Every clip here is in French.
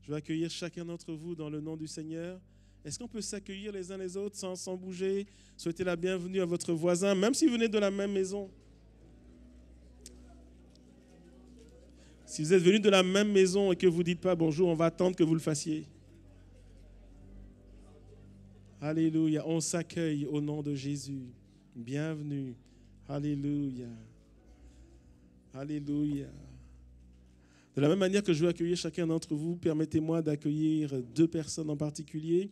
Je vais accueillir chacun d'entre vous dans le nom du Seigneur. Est-ce qu'on peut s'accueillir les uns les autres sans bouger? Souhaitez la bienvenue à votre voisin, même si vous venez de la même maison. Si vous êtes venus de la même maison et que vous ne dites pas bonjour, on va attendre que vous le fassiez. Alléluia, on s'accueille au nom de Jésus. Bienvenue. Alléluia. Alléluia. De la même manière que je veux accueillir chacun d'entre vous, permettez-moi d'accueillir 2 personnes en particulier.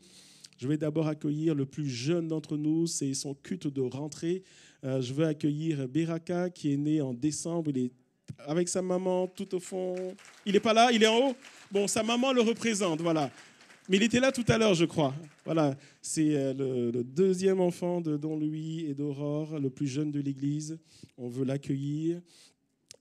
Je vais d'abord accueillir le plus jeune d'entre nous, c'est son culte de rentrée. Je veux accueillir Beraka qui est né en décembre. Il est avec sa maman tout au fond. Il n'est pas là, il est en haut. Bon, sa maman le représente, voilà. Mais il était là tout à l'heure, je crois. Voilà, c'est le 2e enfant de Don Louis et d'Aurore, le plus jeune de l'Église. On veut l'accueillir.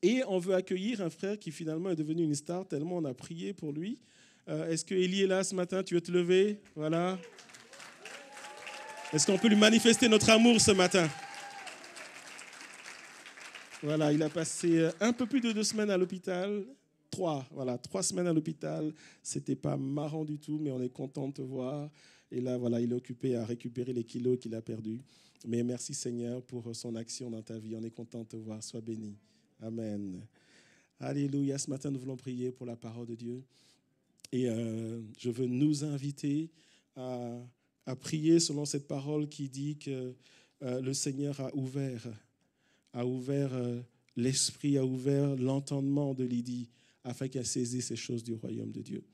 Et on veut accueillir un frère qui finalement est devenu une star, tellement on a prié pour lui. Est-ce que Élie est là ce matin? Tu veux te lever? Voilà. Est-ce qu'on peut lui manifester notre amour ce matin? Voilà, il a passé un peu plus de 2 semaines à l'hôpital. 3 semaines à l'hôpital. C'était pas marrant du tout, mais on est content de te voir. Et là, voilà, il est occupé à récupérer les kilos qu'il a perdus. Mais merci Seigneur pour son action dans ta vie. On est content de te voir. Sois béni. Amen. Alléluia. Ce matin, nous voulons prier pour la parole de Dieu. Et je veux nous inviter à prier selon cette parole qui dit que le Seigneur a ouvert l'esprit, a ouvert l'entendement de Lydie afin qu'elle saisisse ces choses du royaume de Dieu.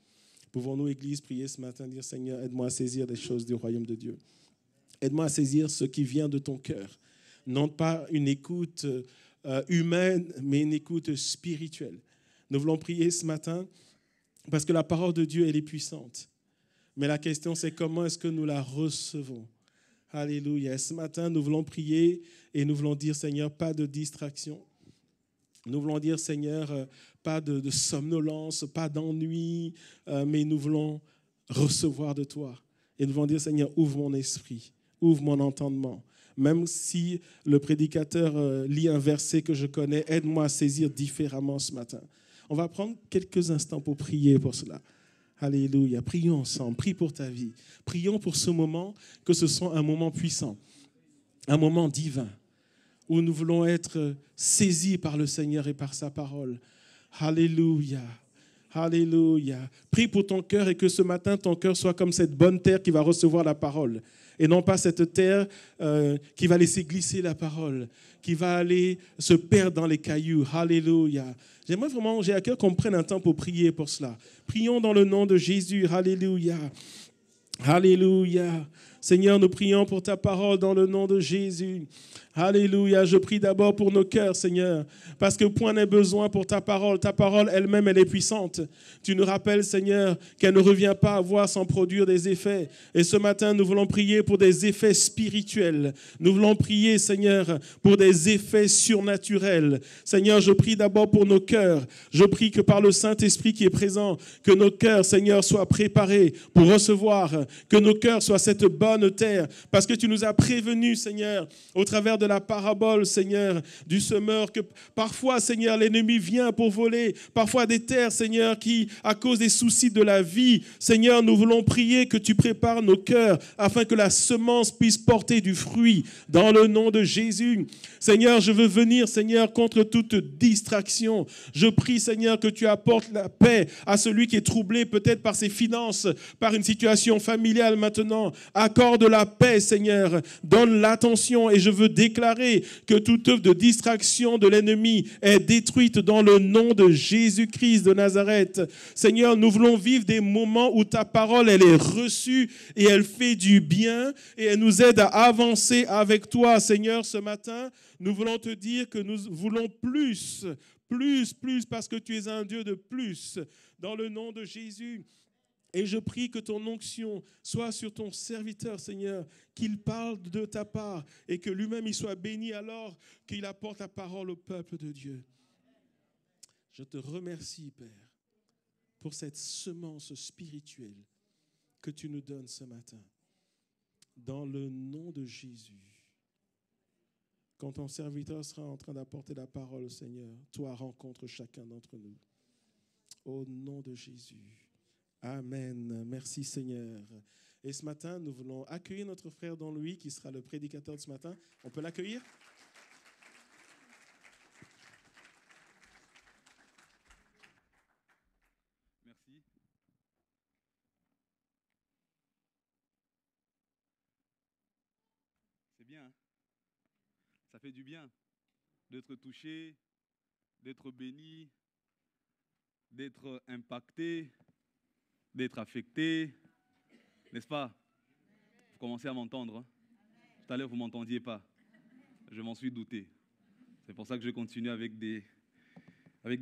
Pouvons-nous, Église, prier ce matin, dire Seigneur, aide-moi à saisir des choses du royaume de Dieu. Aide-moi à saisir ce qui vient de ton cœur. Non pas une écoute humaine, mais une écoute spirituelle. Nous voulons prier ce matin parce que la parole de Dieu, elle est puissante. Mais la question, c'est comment est-ce que nous la recevons? Alléluia. Ce matin, nous voulons prier et nous voulons dire, Seigneur, pas de distraction. Nous voulons dire, Seigneur, pas de somnolence, pas d'ennui, mais nous voulons recevoir de toi. Et nous voulons dire, Seigneur, ouvre mon esprit, ouvre mon entendement. Même si le prédicateur lit un verset que je connais, aide-moi à saisir différemment ce matin. On va prendre quelques instants pour prier pour cela. Alléluia. Prions ensemble. Prie pour ta vie. Prions pour ce moment, que ce soit un moment puissant, un moment divin, où nous voulons être saisis par le Seigneur et par sa parole. Alléluia. Alléluia. Prie pour ton cœur et que ce matin, ton cœur soit comme cette bonne terre qui va recevoir la parole. Et non pas cette terre qui va laisser glisser la parole, qui va aller se perdre dans les cailloux. Alléluia. J'aimerais vraiment, j'ai à cœur qu'on prenne un temps pour prier pour cela. Prions dans le nom de Jésus. Alléluia. Alléluia. Seigneur, nous prions pour ta parole dans le nom de Jésus. Alléluia. Je prie d'abord pour nos cœurs, Seigneur, parce que point n'est besoin pour ta parole. Ta parole elle-même, elle est puissante. Tu nous rappelles, Seigneur, qu'elle ne revient pas à voir sans produire des effets. Et ce matin, nous voulons prier pour des effets spirituels. Nous voulons prier, Seigneur, pour des effets surnaturels. Seigneur, je prie d'abord pour nos cœurs. Je prie que par le Saint-Esprit qui est présent, que nos cœurs, Seigneur, soient préparés pour recevoir, que nos cœurs soient cette bonne terre, parce que tu nous as prévenus, Seigneur, au travers de la parabole, Seigneur, du semeur, que parfois, Seigneur, l'ennemi vient pour voler, parfois des terres, Seigneur, qui, à cause des soucis de la vie, Seigneur, nous voulons prier que tu prépares nos cœurs afin que la semence puisse porter du fruit dans le nom de Jésus. Seigneur, je veux venir, Seigneur, contre toute distraction. Je prie, Seigneur, que tu apportes la paix à celui qui est troublé peut-être par ses finances, par une situation familiale maintenant. Accorde la paix, Seigneur. Donne l'attention et je veux déclarer que toute œuvre de distraction de l'ennemi est détruite dans le nom de Jésus-Christ de Nazareth. Seigneur, nous voulons vivre des moments où ta parole, elle est reçue et elle fait du bien et elle nous aide à avancer avec toi, Seigneur, ce matin. Nous voulons te dire que nous voulons plus, parce que tu es un Dieu de plus. Dans le nom de Jésus. Et je prie que ton onction soit sur ton serviteur, Seigneur, qu'il parle de ta part et que lui-même il soit béni alors qu'il apporte la parole au peuple de Dieu. Je te remercie, Père, pour cette semence spirituelle que tu nous donnes ce matin. Dans le nom de Jésus. Quand ton serviteur sera en train d'apporter la parole au Seigneur, toi rencontre chacun d'entre nous. Au nom de Jésus. Amen. Merci Seigneur. Et ce matin, nous voulons accueillir notre frère Don Louis qui sera le prédicateur de ce matin. On peut l'accueillir? Merci. C'est bien, hein? Ça fait du bien d'être touché, d'être béni, d'être impacté, d'être affecté, n'est-ce pas? Vous commencez à m'entendre, hein? Tout à l'heure, vous ne m'entendiez pas. Je m'en suis douté. C'est pour ça que je continue avec des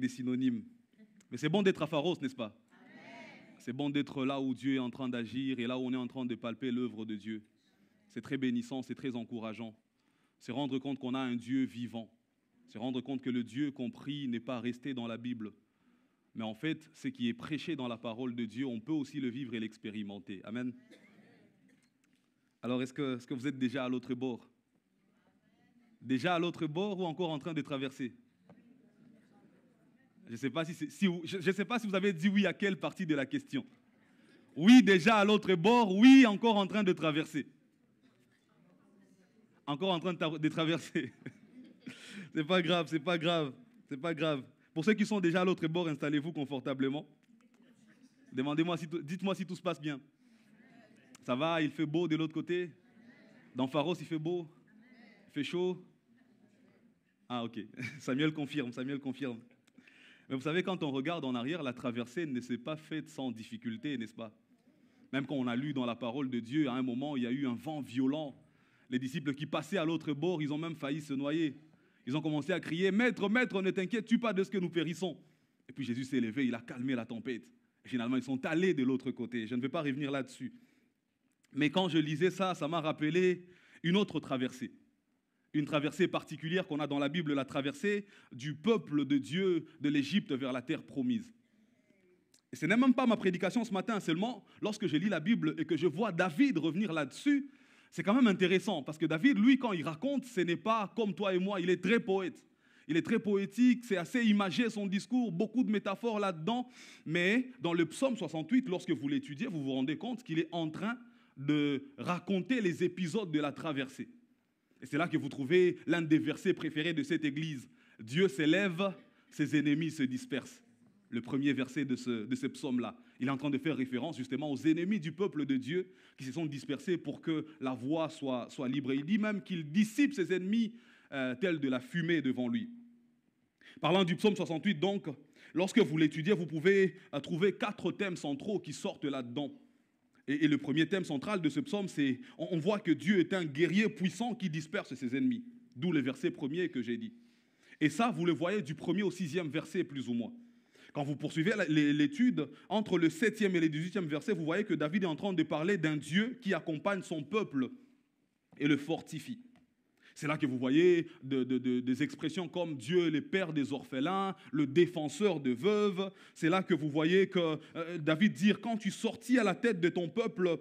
synonymes. Mais c'est bon d'être à Pharos, n'est-ce pas? C'est bon d'être là où Dieu est en train d'agir et là où on est en train de palper l'œuvre de Dieu. C'est très bénissant, c'est très encourageant. C'est rendre compte qu'on a un Dieu vivant. C'est rendre compte que le Dieu qu'on prie n'est pas resté dans la Bible. Mais en fait, ce qui est prêché dans la parole de Dieu, on peut aussi le vivre et l'expérimenter. Amen. Alors, est-ce que vous êtes déjà à l'autre bord? Déjà à l'autre bord ou encore en train de traverser? Je ne sais pas si vous avez dit oui à quelle partie de la question. Oui, déjà à l'autre bord, oui, encore en train de traverser. Encore en train de traverser. C'est pas grave, c'est pas grave, c'est pas grave. Pour ceux qui sont déjà à l'autre bord, installez-vous confortablement. Dites-moi si tout se passe bien. Ça va, il fait beau de l'autre côté? Dans Pharos, il fait beau? Il fait chaud? Ah, ok. Samuel confirme. Mais vous savez, quand on regarde en arrière, la traversée ne s'est pas faite sans difficulté, n'est-ce pas? Même quand on a lu dans la parole de Dieu, à un moment, il y a eu un vent violent. Les disciples qui passaient à l'autre bord, ils ont même failli se noyer. Ils ont commencé à crier, « Maître, Maître, ne t'inquiète-tu pas de ce que nous périssons ?» Et puis Jésus s'est levé, il a calmé la tempête. Et finalement, ils sont allés de l'autre côté. Je ne vais pas revenir là-dessus. Mais quand je lisais ça, ça m'a rappelé une autre traversée. Une traversée particulière qu'on a dans la Bible, la traversée du peuple de Dieu de l'Égypte vers la terre promise. Et ce n'est même pas ma prédication ce matin, seulement lorsque je lis la Bible et que je vois David revenir là-dessus, c'est quand même intéressant parce que David, lui, quand il raconte, ce n'est pas comme toi et moi, il est très poète. Il est très poétique, c'est assez imagé son discours, beaucoup de métaphores là-dedans. Mais dans le psaume 68, lorsque vous l'étudiez, vous vous rendez compte qu'il est en train de raconter les épisodes de la traversée. Et c'est là que vous trouvez l'un des versets préférés de cette église. Dieu s'élève, ses ennemis se dispersent. Le premier verset de ce psaume-là. Il est en train de faire référence justement aux ennemis du peuple de Dieu qui se sont dispersés pour que la voie soit libre. Et il dit même qu'il dissipe ses ennemis tels de la fumée devant lui. Parlant du psaume 68, donc, lorsque vous l'étudiez, vous pouvez trouver 4 thèmes centraux qui sortent là-dedans. Et le premier thème central de ce psaume, c'est on voit que Dieu est un guerrier puissant qui disperse ses ennemis. D'où le verset premier que j'ai dit. Et ça, vous le voyez du 1er au 6e verset, plus ou moins. Quand vous poursuivez l'étude, entre le 7e et le 18e verset, vous voyez que David est en train de parler d'un Dieu qui accompagne son peuple et le fortifie. C'est là que vous voyez des expressions comme Dieu est le père des orphelins, le défenseur de veuves. C'est là que vous voyez que David dit « Quand tu sortis à la tête de ton peuple,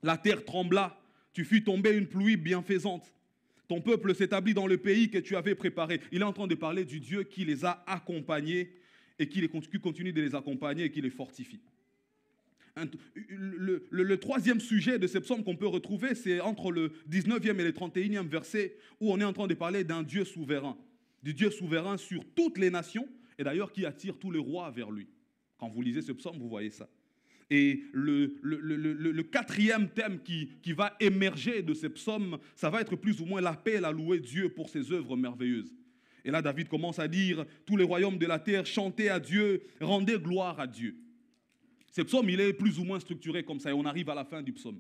la terre trembla, tu fus tombé une pluie bienfaisante. Ton peuple s'établit dans le pays que tu avais préparé. » Il est en train de parler du Dieu qui les a accompagnés et qui continue de les accompagner et qui les fortifie. Le troisième sujet de ce psaume qu'on peut retrouver, c'est entre le 19e et le 31e verset, où on est en train de parler d'un Dieu souverain. Du Dieu souverain sur toutes les nations, et d'ailleurs qui attire tous les rois vers lui. Quand vous lisez ce psaume, vous voyez ça. Et le quatrième thème qui va émerger de ce psaume, ça va être plus ou moins l'appel à louer Dieu pour ses œuvres merveilleuses. Et là, David commence à dire, tous les royaumes de la terre, chantez à Dieu, rendez gloire à Dieu. Ce psaume, il est plus ou moins structuré comme ça, et on arrive à la fin du psaume.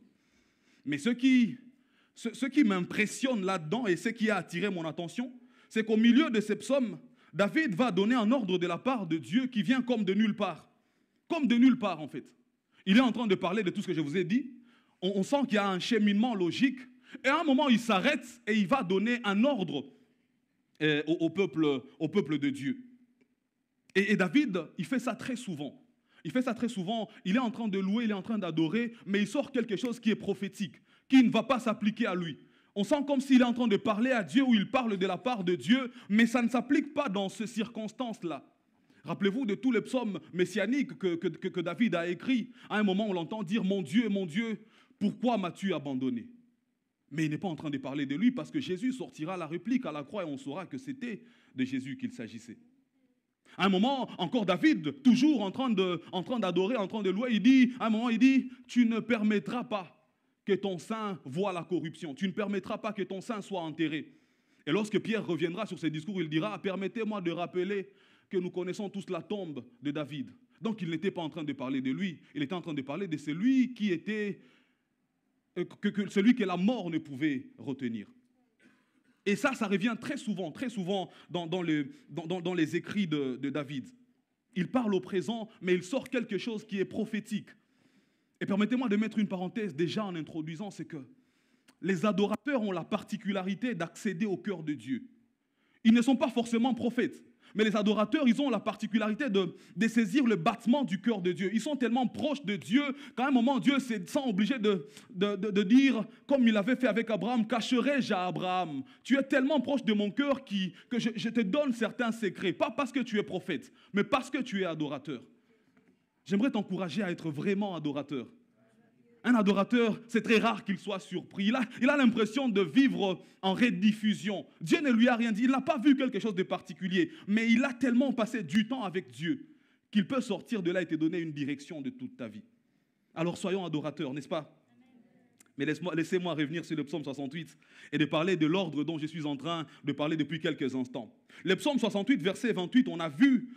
Mais ce qui m'impressionne là-dedans, et ce qui a attiré mon attention, c'est qu'au milieu de ce psaume, David va donner un ordre de la part de Dieu qui vient comme de nulle part. Comme de nulle part, en fait. Il est en train de parler de tout ce que je vous ai dit. On sent qu'il y a un cheminement logique. Et à un moment, il s'arrête et il va donner un ordre au peuple de Dieu. Et David, il fait ça très souvent. Il fait ça très souvent. Il est en train de louer, il est en train d'adorer, mais il sort quelque chose qui est prophétique, qui ne va pas s'appliquer à lui. On sent comme s'il est en train de parler à Dieu ou il parle de la part de Dieu, mais ça ne s'applique pas dans ces circonstances-là. Rappelez-vous de tous les psaumes messianiques que David a écrits. À un moment, on l'entend dire « Mon Dieu, pourquoi m'as-tu abandonné ?» Mais il n'est pas en train de parler de lui parce que Jésus sortira la réplique à la croix et on saura que c'était de Jésus qu'il s'agissait. À un moment, encore David, toujours en train d'adorer, en train de louer, à un moment il dit « Tu ne permettras pas que ton sein voie la corruption. Tu ne permettras pas que ton sein soit enterré. » Et lorsque Pierre reviendra sur ses discours, il dira « Permettez-moi de rappeler que nous connaissons tous la tombe de David. » Donc il n'était pas en train de parler de lui, il était en train de parler de celui qui était, celui que la mort ne pouvait retenir. Et ça revient très souvent dans les écrits de David. Il parle au présent, mais il sort quelque chose qui est prophétique. Et permettez-moi de mettre une parenthèse déjà en introduisant, c'est que les adorateurs ont la particularité d'accéder au cœur de Dieu. Ils ne sont pas forcément prophètes, mais les adorateurs, ils ont la particularité de saisir le battement du cœur de Dieu. Ils sont tellement proches de Dieu qu'à un moment, Dieu se sent obligé de dire, comme il avait fait avec Abraham, « Cacherai-je à Abraham? Tu es tellement proche de mon cœur que je te donne certains secrets, pas parce que tu es prophète, mais parce que tu es adorateur. » J'aimerais t'encourager à être vraiment adorateur. Un adorateur, c'est très rare qu'il soit surpris. Il a l'impression de vivre en rediffusion. Dieu ne lui a rien dit. Il n'a pas vu quelque chose de particulier. Mais il a tellement passé du temps avec Dieu qu'il peut sortir de là et te donner une direction de toute ta vie. Alors soyons adorateurs, n'est-ce pas? Mais laissez-moi revenir sur le psaume 68 et de parler de l'ordre dont je suis en train de parler depuis quelques instants. Le psaume 68, verset 28, on a vu...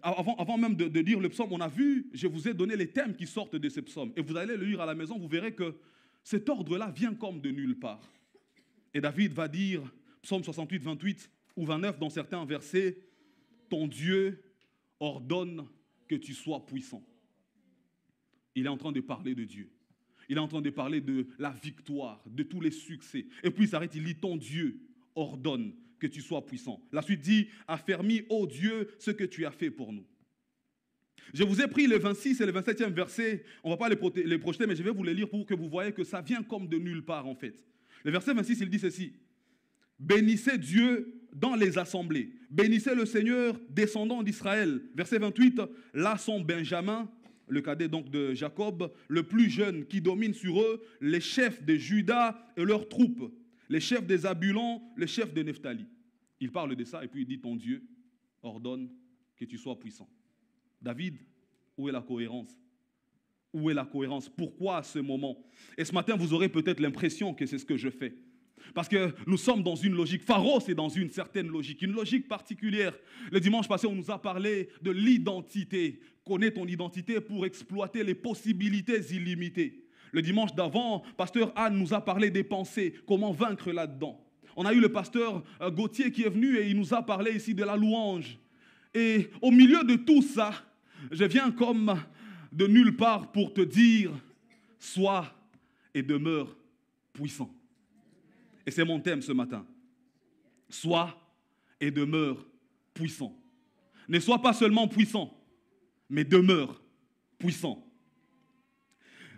avant même de lire le psaume, on a vu, je vous ai donné les thèmes qui sortent de ce psaume. Et vous allez le lire à la maison, vous verrez que cet ordre-là vient comme de nulle part. Et David va dire, psaume 68, 28 ou 29 dans certains versets, « Ton Dieu ordonne que tu sois puissant. » Il est en train de parler de Dieu. Il est en train de parler de la victoire, de tous les succès. Et puis il s'arrête, il dit, « Ton Dieu ordonne que tu sois puissant. » La suite dit, « Affermis, ô Dieu, ce que tu as fait pour nous. » Je vous ai pris le 26 et le 27e verset. On ne va pas les projeter, mais je vais vous les lire pour que vous voyez que ça vient comme de nulle part en fait. Le verset 26, il dit ceci. « Bénissez Dieu dans les assemblées. Bénissez le Seigneur, descendant d'Israël. » Verset 28, « Là sont Benjamin, le cadet donc de Jacob, le plus jeune qui domine sur eux, les chefs de Juda et leurs troupes. Les chefs des Zabulons, les chefs de Nephtali. » Il parle de ça et puis il dit « Ton Dieu ordonne que tu sois puissant. » David, où est la cohérence? Où est la cohérence? Pourquoi à ce moment? Et ce matin, vous aurez peut-être l'impression que c'est ce que je fais. Parce que nous sommes dans une logique. Pharos est dans une certaine logique, une logique particulière. Le dimanche passé, on nous a parlé de l'identité. Connais ton identité pour exploiter les possibilités illimitées. Le dimanche d'avant, pasteur Anne nous a parlé des pensées, comment vaincre là-dedans. On a eu le pasteur Gauthier qui est venu et il nous a parlé ici de la louange. Et au milieu de tout ça, je viens comme de nulle part pour te dire, sois et demeure puissant. Et c'est mon thème ce matin. Sois et demeure puissant. Ne sois pas seulement puissant, mais demeure puissant.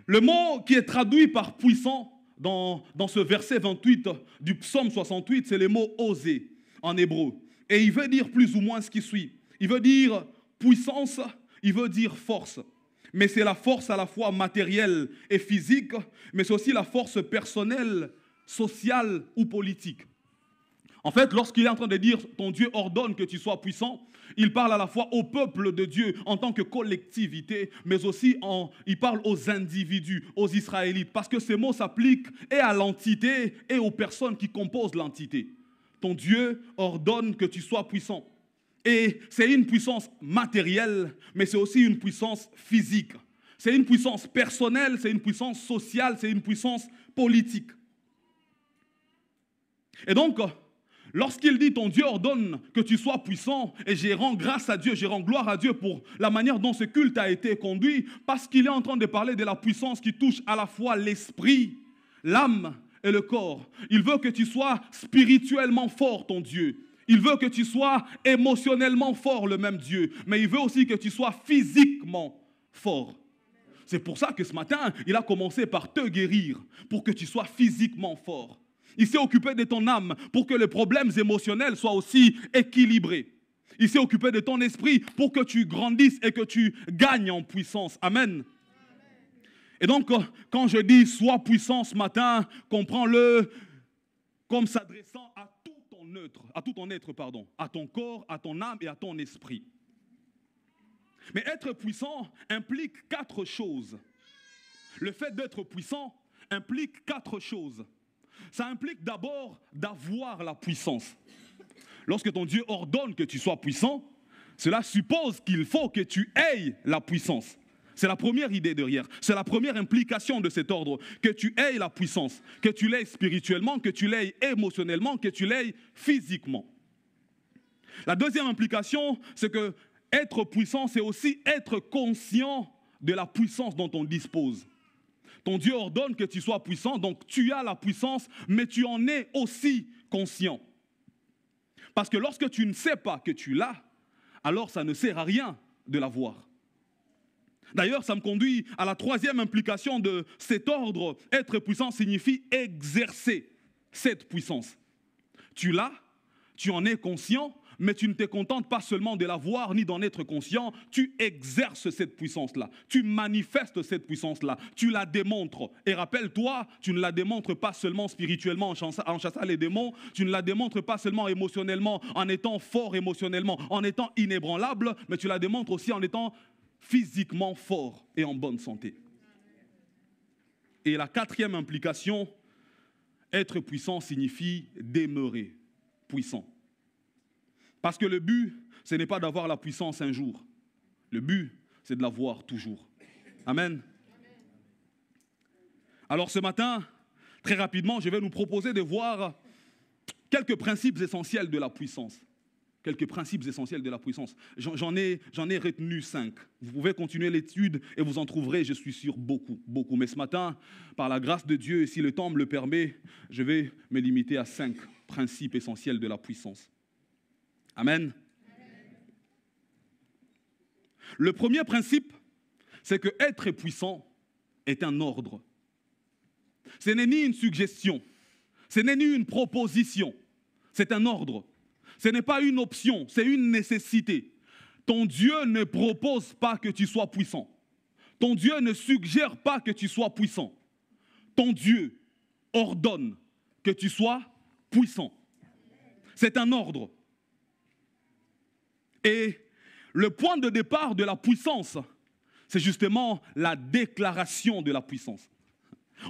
Le mot qui est traduit par puissant dans ce verset 28 du psaume 68, c'est le mot oser en hébreu. Et il veut dire plus ou moins ce qui suit. Il veut dire puissance, il veut dire force. Mais c'est la force à la fois matérielle et physique, mais c'est aussi la force personnelle, sociale ou politique. En fait, lorsqu'il est en train de dire « ton Dieu ordonne que tu sois puissant », il parle à la fois au peuple de Dieu en tant que collectivité, mais aussi il parle aux individus, aux Israélites, parce que ces mots s'appliquent et à l'entité et aux personnes qui composent l'entité. Ton Dieu ordonne que tu sois puissant. Et c'est une puissance matérielle, mais c'est aussi une puissance physique. C'est une puissance personnelle, c'est une puissance sociale, c'est une puissance politique. Et donc, lorsqu'il dit ton Dieu ordonne que tu sois puissant, et je rends grâce à Dieu, je rends gloire à Dieu pour la manière dont ce culte a été conduit, parce qu'il est en train de parler de la puissance qui touche à la fois l'esprit, l'âme et le corps. Il veut que tu sois spirituellement fort, ton Dieu. Il veut que tu sois émotionnellement fort, le même Dieu. Mais il veut aussi que tu sois physiquement fort. C'est pour ça que ce matin, il a commencé par te guérir, pour que tu sois physiquement fort. Il s'est occupé de ton âme pour que les problèmes émotionnels soient aussi équilibrés. Il s'est occupé de ton esprit pour que tu grandisses et que tu gagnes en puissance. Amen. Et donc, quand je dis sois puissant ce matin, comprends-le comme s'adressant à tout ton être, à ton corps, à ton âme et à ton esprit. Mais être puissant implique 4 choses. Le fait d'être puissant implique 4 choses. Ça implique d'abord d'avoir la puissance. Lorsque ton Dieu ordonne que tu sois puissant, cela suppose qu'il faut que tu aies la puissance. C'est la première idée derrière. C'est la première implication de cet ordre. Que tu aies la puissance. Que tu l'aies spirituellement, que tu l'aies émotionnellement, que tu l'aies physiquement. La deuxième implication, c'est que être puissant, c'est aussi être conscient de la puissance dont on dispose. Ton Dieu ordonne que tu sois puissant, donc tu as la puissance, mais tu en es aussi conscient. Parce que lorsque tu ne sais pas que tu l'as, alors ça ne sert à rien de l'avoir. D'ailleurs, ça me conduit à la troisième implication de cet ordre. Être puissant signifie exercer cette puissance. Tu l'as, tu en es conscient, mais tu ne te contentes pas seulement de l'avoir ni d'en être conscient, tu exerces cette puissance-là, tu manifestes cette puissance-là, tu la démontres. Et rappelle-toi, tu ne la démontres pas seulement spirituellement en chassant les démons, tu ne la démontres pas seulement émotionnellement, en étant fort émotionnellement, en étant inébranlable, mais tu la démontres aussi en étant physiquement fort et en bonne santé. Et la quatrième implication, être puissant signifie demeurer puissant. Parce que le but, ce n'est pas d'avoir la puissance un jour. Le but, c'est de l'avoir toujours. Amen. Alors ce matin, très rapidement, je vais nous proposer de voir quelques principes essentiels de la puissance. Quelques principes essentiels de la puissance. J'en ai retenu 5. Vous pouvez continuer l'étude et vous en trouverez, je suis sûr, beaucoup. Mais ce matin, par la grâce de Dieu, et si le temps me le permet, je vais me limiter à 5 principes essentiels de la puissance. Amen. Le premier principe, c'est que être puissant est un ordre. Ce n'est ni une suggestion, ce n'est ni une proposition, c'est un ordre. Ce n'est pas une option, c'est une nécessité. Ton Dieu ne propose pas que tu sois puissant. Ton Dieu ne suggère pas que tu sois puissant. Ton Dieu ordonne que tu sois puissant. C'est un ordre. Et le point de départ de la puissance, c'est justement la déclaration de la puissance.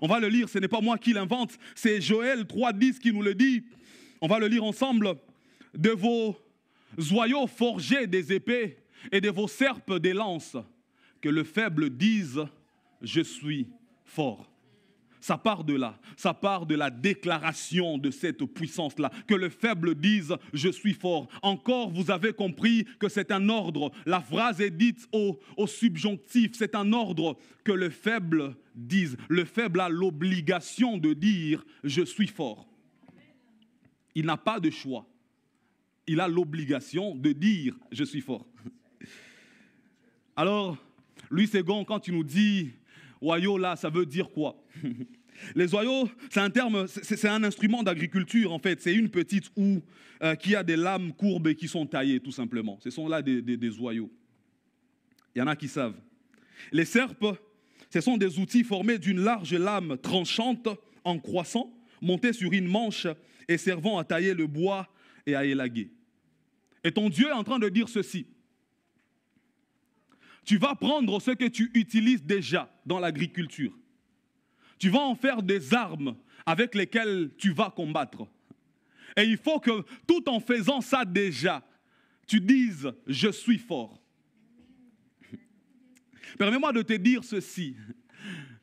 On va le lire, ce n'est pas moi qui l'invente, c'est Joël 3,10 qui nous le dit. On va le lire ensemble. De vos joyaux forgés des épées et de vos serpes des lances, que le faible dise « Je suis fort ». Ça part de là, ça part de la déclaration de cette puissance-là. Que le faible dise « Je suis fort ». Encore, vous avez compris que c'est un ordre. La phrase est dite au subjonctif. C'est un ordre que le faible dise. Le faible a l'obligation de dire « Je suis fort ». Il n'a pas de choix. Il a l'obligation de dire « Je suis fort ». Alors, Louis Ségon, quand tu nous dis « Oyo » là, ça veut dire quoi? Les oyaux, c'est un terme, c'est un instrument d'agriculture en fait. C'est une petite houe qui a des lames courbes et qui sont taillées tout simplement. Ce sont là des oyaux. Il y en a qui savent. Les serpes, ce sont des outils formés d'une large lame tranchante en croissant, montée sur une manche et servant à tailler le bois et à élaguer. Et ton Dieu est en train de dire ceci. Tu vas prendre ce que tu utilises déjà dans l'agriculture. Tu vas en faire des armes avec lesquelles tu vas combattre. Et il faut que, tout en faisant ça déjà, tu dises « Je suis fort ». Permets-moi de te dire ceci.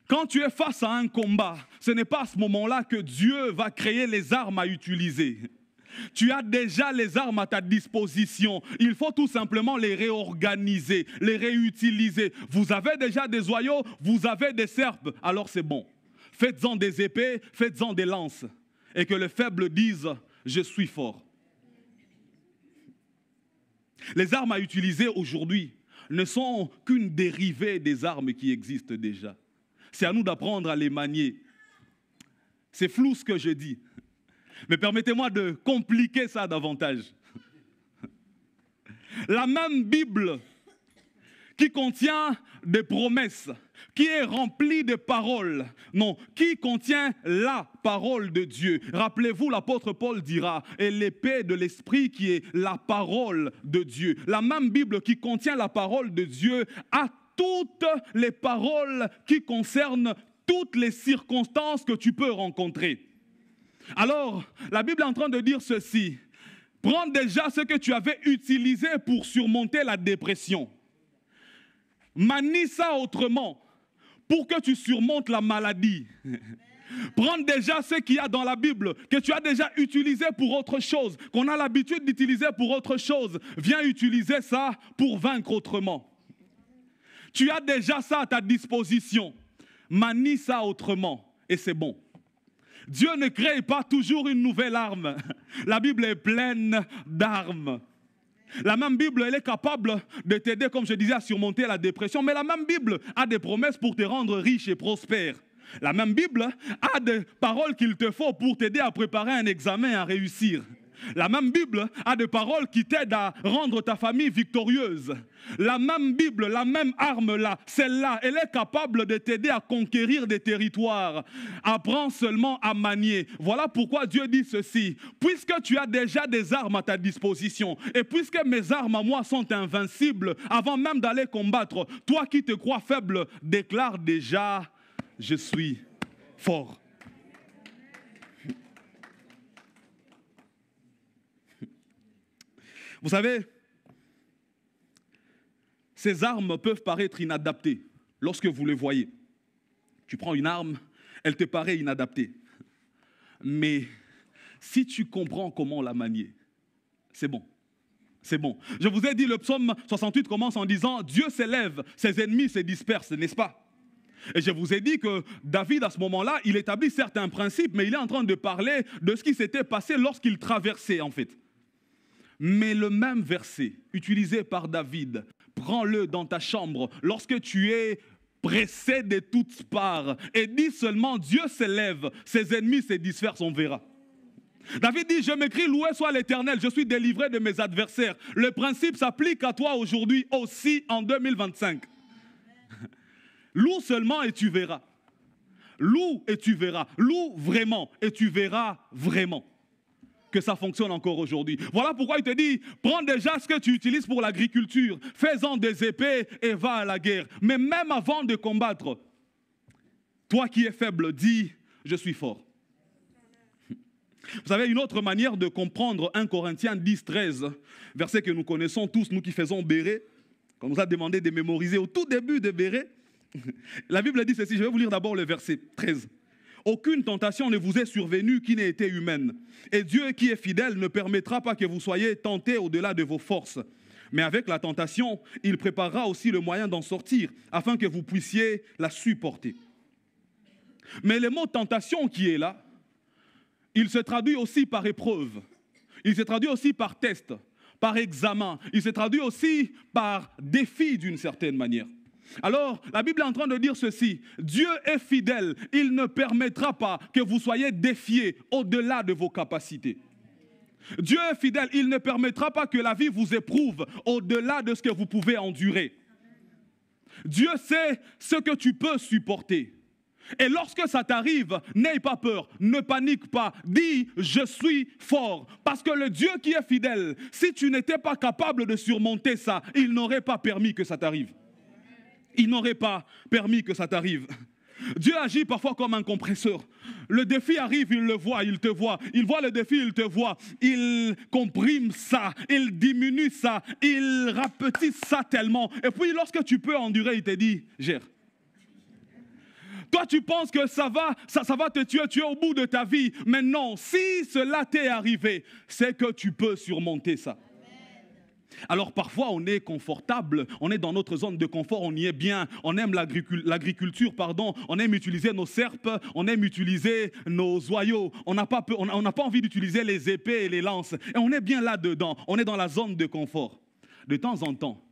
Quand tu es face à un combat, ce n'est pas à ce moment-là que Dieu va créer les armes à utiliser. Tu as déjà les armes à ta disposition. Il faut tout simplement les réorganiser, les réutiliser. Vous avez déjà des oyaux, vous avez des serpes, alors c'est bon. Faites-en des épées, faites-en des lances. Et que le faible dise « Je suis fort ». Les armes à utiliser aujourd'hui ne sont qu'une dérivée des armes qui existent déjà. C'est à nous d'apprendre à les manier. C'est flou ce que je dis. Mais permettez-moi de compliquer ça davantage. La même Bible qui contient des promesses, qui est remplie de paroles, non, qui contient la parole de Dieu. Rappelez-vous, l'apôtre Paul dira, et l'épée de l'esprit qui est la parole de Dieu. La même Bible qui contient la parole de Dieu a toutes les paroles qui concernent toutes les circonstances que tu peux rencontrer. Alors, la Bible est en train de dire ceci. Prends déjà ce que tu avais utilisé pour surmonter la dépression. Manie ça autrement pour que tu surmontes la maladie. Prends déjà ce qu'il y a dans la Bible, que tu as déjà utilisé pour autre chose, qu'on a l'habitude d'utiliser pour autre chose. Viens utiliser ça pour vaincre autrement. Tu as déjà ça à ta disposition. Manie ça autrement et c'est bon. Dieu ne crée pas toujours une nouvelle arme. La Bible est pleine d'armes. La même Bible, elle est capable de t'aider, comme je disais, à surmonter la dépression. Mais la même Bible a des promesses pour te rendre riche et prospère. La même Bible a des paroles qu'il te faut pour t'aider à préparer un examen et à réussir. La même Bible a des paroles qui t'aident à rendre ta famille victorieuse. La même Bible, la même arme-là, celle-là, elle est capable de t'aider à conquérir des territoires. Apprends seulement à manier. Voilà pourquoi Dieu dit ceci. Puisque tu as déjà des armes à ta disposition, et puisque mes armes à moi sont invincibles, avant même d'aller combattre, toi qui te crois faible, déclare déjà, je suis fort. Vous savez, ces armes peuvent paraître inadaptées lorsque vous les voyez. Tu prends une arme, elle te paraît inadaptée. Mais si tu comprends comment la manier, c'est bon. C'est bon. Je vous ai dit, le psaume 68 commence en disant « Dieu s'élève, ses ennemis se dispersent », n'est-ce pas? Et je vous ai dit que David, à ce moment-là, il établit certains principes, mais il est en train de parler de ce qui s'était passé lorsqu'il traversait, en fait. Mais le même verset utilisé par David, prends-le dans ta chambre lorsque tu es pressé de toutes parts et dis seulement Dieu s'élève, ses ennemis se dispersent, on verra. David dit, je m'écris, loué soit l'Éternel, je suis délivré de mes adversaires. Le principe s'applique à toi aujourd'hui aussi en 2025. Loue seulement et tu verras. Loue et tu verras. Loue vraiment et tu verras vraiment que ça fonctionne encore aujourd'hui. Voilà pourquoi il te dit, prends déjà ce que tu utilises pour l'agriculture, fais-en des épées et va à la guerre. Mais même avant de combattre, toi qui es faible, dis, je suis fort. Vous savez, une autre manière de comprendre 1 Corinthiens 10, 13, verset que nous connaissons tous, nous qui faisons béret, qu'on nous a demandé de mémoriser au tout début de béret. La Bible dit ceci, je vais vous lire d'abord le verset 13. Aucune tentation ne vous est survenue qui n'ait été humaine. Et Dieu qui est fidèle ne permettra pas que vous soyez tentés au-delà de vos forces. Mais avec la tentation, il préparera aussi le moyen d'en sortir, afin que vous puissiez la supporter. Mais le mot tentation qui est là, il se traduit aussi par épreuve. Il se traduit aussi par test, par examen. Il se traduit aussi par défi d'une certaine manière. Alors, la Bible est en train de dire ceci. Dieu est fidèle. Il ne permettra pas que vous soyez défiés au-delà de vos capacités. Dieu est fidèle. Il ne permettra pas que la vie vous éprouve au-delà de ce que vous pouvez endurer. Dieu sait ce que tu peux supporter. Et lorsque ça t'arrive, n'aie pas peur, ne panique pas, dis « je suis fort ». Parce que le Dieu qui est fidèle, si tu n'étais pas capable de surmonter ça, il n'aurait pas permis que ça t'arrive. Il n'aurait pas permis que ça t'arrive. Dieu agit parfois comme un compresseur. Le défi arrive, il le voit, il te voit. Il voit le défi, il te voit. Il comprime ça, il diminue ça, il rapetisse ça tellement. Et puis lorsque tu peux endurer, il te dit « gère ». Toi, tu penses que ça va te tuer, tu es au bout de ta vie. Mais non, si cela t'est arrivé, c'est que tu peux surmonter ça. Alors parfois, on est confortable, on est dans notre zone de confort, on y est bien, on aime l'agriculture, on aime utiliser nos serpes, on aime utiliser nos joyaux, on n'a pas envie d'utiliser les épées et les lances. Et on est bien là-dedans, on est dans la zone de confort. De temps en temps,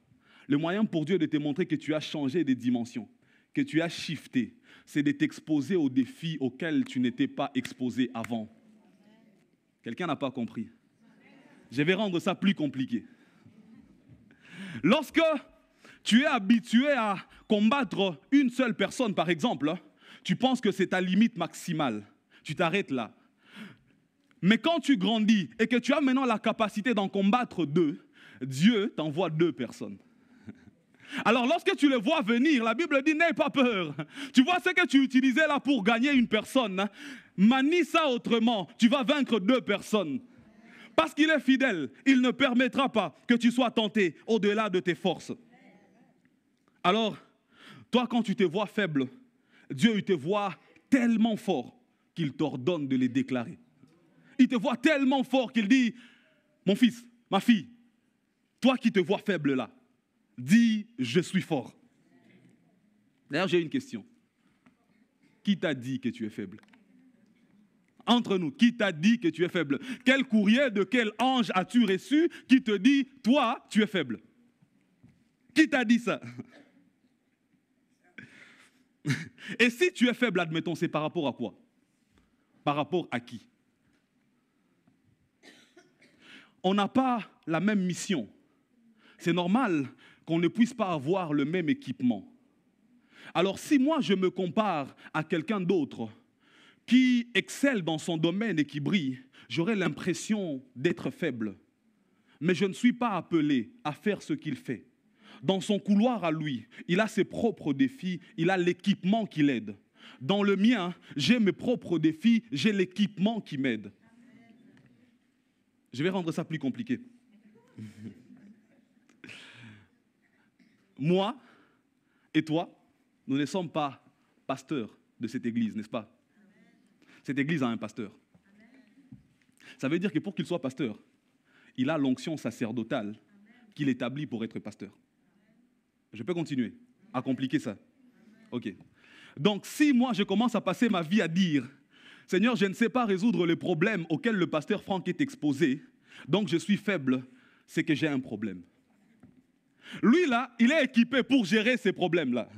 le moyen pour Dieu de te montrer que tu as changé de dimension, que tu as shifté, c'est de t'exposer aux défis auxquels tu n'étais pas exposé avant. Quelqu'un n'a pas compris. Je vais rendre ça plus compliqué. Lorsque tu es habitué à combattre une seule personne, par exemple, tu penses que c'est ta limite maximale. Tu t'arrêtes là. Mais quand tu grandis et que tu as maintenant la capacité d'en combattre deux, Dieu t'envoie deux personnes. Alors lorsque tu les vois venir, la Bible dit n'aie pas peur. Tu vois ce que tu utilisais là pour gagner une personne, manie ça autrement, tu vas vaincre deux personnes. Parce qu'il est fidèle, il ne permettra pas que tu sois tenté au-delà de tes forces. Alors, toi quand tu te vois faible, Dieu il te voit tellement fort qu'il t'ordonne de les déclarer. Il te voit tellement fort qu'il dit, mon fils, ma fille, toi qui te vois faible là, dis, je suis fort. D'ailleurs, j'ai une question. Qui t'a dit que tu es faible? Entre nous, qui t'a dit que tu es faible? Quel courrier de quel ange as-tu reçu qui te dit, toi, tu es faible? Qui t'a dit ça? Et si tu es faible, admettons, c'est par rapport à quoi? Par rapport à qui? On n'a pas la même mission. C'est normal qu'on ne puisse pas avoir le même équipement. Alors si moi je me compare à quelqu'un d'autre qui excelle dans son domaine et qui brille, j'aurai l'impression d'être faible. Mais je ne suis pas appelé à faire ce qu'il fait. Dans son couloir à lui, il a ses propres défis, il a l'équipement qui l'aide. Dans le mien, j'ai mes propres défis, j'ai l'équipement qui m'aide. Je vais rendre ça plus compliqué. Moi et toi, nous ne sommes pas pasteurs de cette église, n'est-ce pas? Cette église a un pasteur. Ça veut dire que pour qu'il soit pasteur, il a l'onction sacerdotale qu'il établit pour être pasteur. Je peux continuer à compliquer ça? Ok. Donc si moi je commence à passer ma vie à dire, Seigneur, je ne sais pas résoudre les problèmes auxquels le pasteur Franck est exposé, donc je suis faible, c'est que j'ai un problème. Lui là, il est équipé pour gérer ces problèmes-là.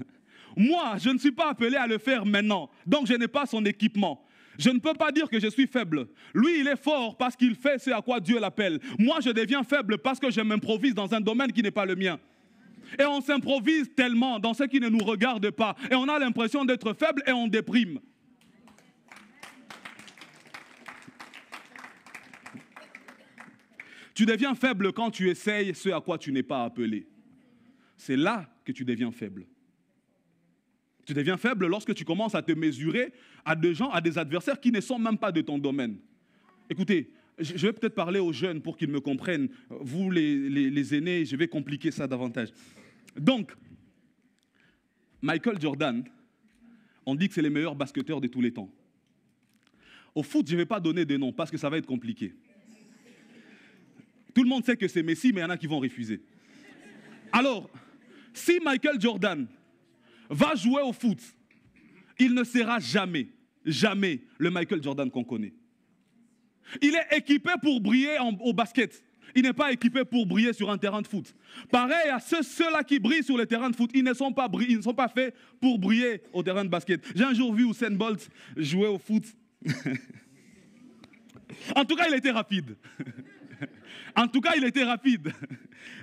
Moi, je ne suis pas appelé à le faire maintenant, donc je n'ai pas son équipement. Je ne peux pas dire que je suis faible. Lui, il est fort parce qu'il fait ce à quoi Dieu l'appelle. Moi, je deviens faible parce que je m'improvise dans un domaine qui n'est pas le mien. Et on s'improvise tellement dans ce qui ne nous regarde pas. Et on a l'impression d'être faible et on déprime. Tu deviens faible quand tu essayes ce à quoi tu n'es pas appelé. C'est là que tu deviens faible. Tu deviens faible lorsque tu commences à te mesurer à des gens, à des adversaires qui ne sont même pas de ton domaine. Écoutez, je vais peut-être parler aux jeunes pour qu'ils me comprennent. Vous, les aînés, je vais compliquer ça davantage. Donc, Michael Jordan, on dit que c'est le meilleur basketteur de tous les temps. Au foot, je ne vais pas donner des noms parce que ça va être compliqué. Tout le monde sait que c'est Messi, mais il y en a qui vont refuser. Alors, si Michael Jordan va jouer au foot, il ne sera jamais le Michael Jordan qu'on connaît. Il est équipé pour briller au basket. Il n'est pas équipé pour briller sur un terrain de foot. Pareil à ceux-là qui brillent sur le terrain de foot, ils ne sont pas faits pour briller au terrain de basket. J'ai un jour vu Usain Bolt jouer au foot. En tout cas, il était rapide.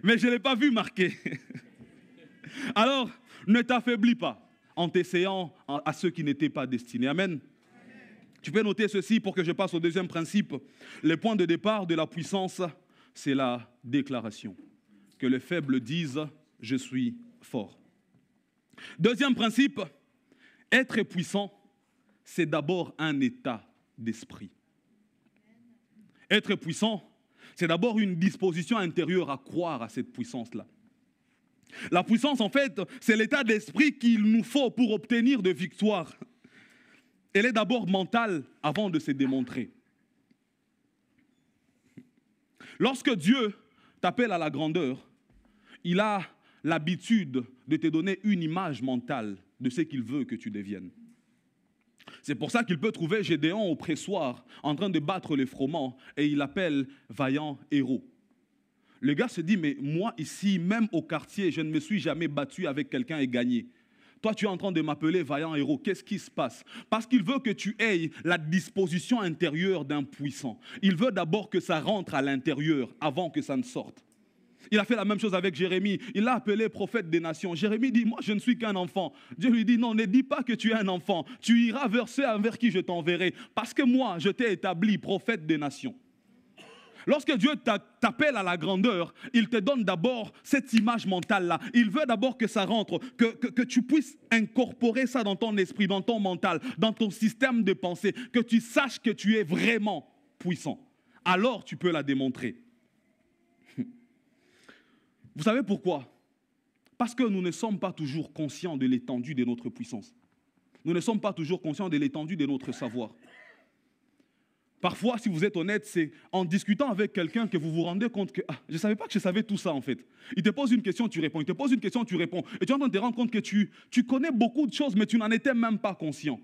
Mais je ne l'ai pas vu marquer. Alors, ne t'affaiblis pas en t'essayant à ceux qui n'étaient pas destinés. Amen. Tu peux noter ceci pour que je passe au deuxième principe. Le point de départ de la puissance, c'est la déclaration. Que les faibles disent « je suis fort ». Deuxième principe, être puissant, c'est d'abord un état d'esprit. Être puissant, c'est d'abord une disposition intérieure à croire à cette puissance-là. La puissance, en fait, c'est l'état d'esprit qu'il nous faut pour obtenir des victoires. Elle est d'abord mentale avant de se démontrer. Lorsque Dieu t'appelle à la grandeur, il a l'habitude de te donner une image mentale de ce qu'il veut que tu deviennes. C'est pour ça qu'il peut trouver Gédéon au pressoir en train de battre les froment et il l'appelle vaillant héros. Le gars se dit, mais moi ici, même au quartier, je ne me suis jamais battu avec quelqu'un et gagné. Toi, tu es en train de m'appeler vaillant héros. Qu'est-ce qui se passe? Parce qu'il veut que tu aies la disposition intérieure d'un puissant. Il veut d'abord que ça rentre à l'intérieur avant que ça ne sorte. Il a fait la même chose avec Jérémie. Il l'a appelé prophète des nations. Jérémie dit, moi je ne suis qu'un enfant. Dieu lui dit, non, ne dis pas que tu es un enfant. Tu iras vers ceux envers qui je t'enverrai. Parce que moi, je t'ai établi prophète des nations. Lorsque Dieu t'appelle à la grandeur, il te donne d'abord cette image mentale-là. Il veut d'abord que ça rentre, que tu puisses incorporer ça dans ton esprit, dans ton mental, dans ton système de pensée, que tu saches que tu es vraiment puissant. Alors tu peux la démontrer. Vous savez pourquoi? Parce que nous ne sommes pas toujours conscients de l'étendue de notre puissance. Nous ne sommes pas toujours conscients de l'étendue de notre savoir. Parfois, si vous êtes honnête, c'est en discutant avec quelqu'un que vous vous rendez compte que je ne savais pas que je savais tout ça en fait. Il te pose une question, tu réponds. Il te pose une question, tu réponds. Et tu es en train de te rendre compte que tu connais beaucoup de choses, mais tu n'en étais même pas conscient.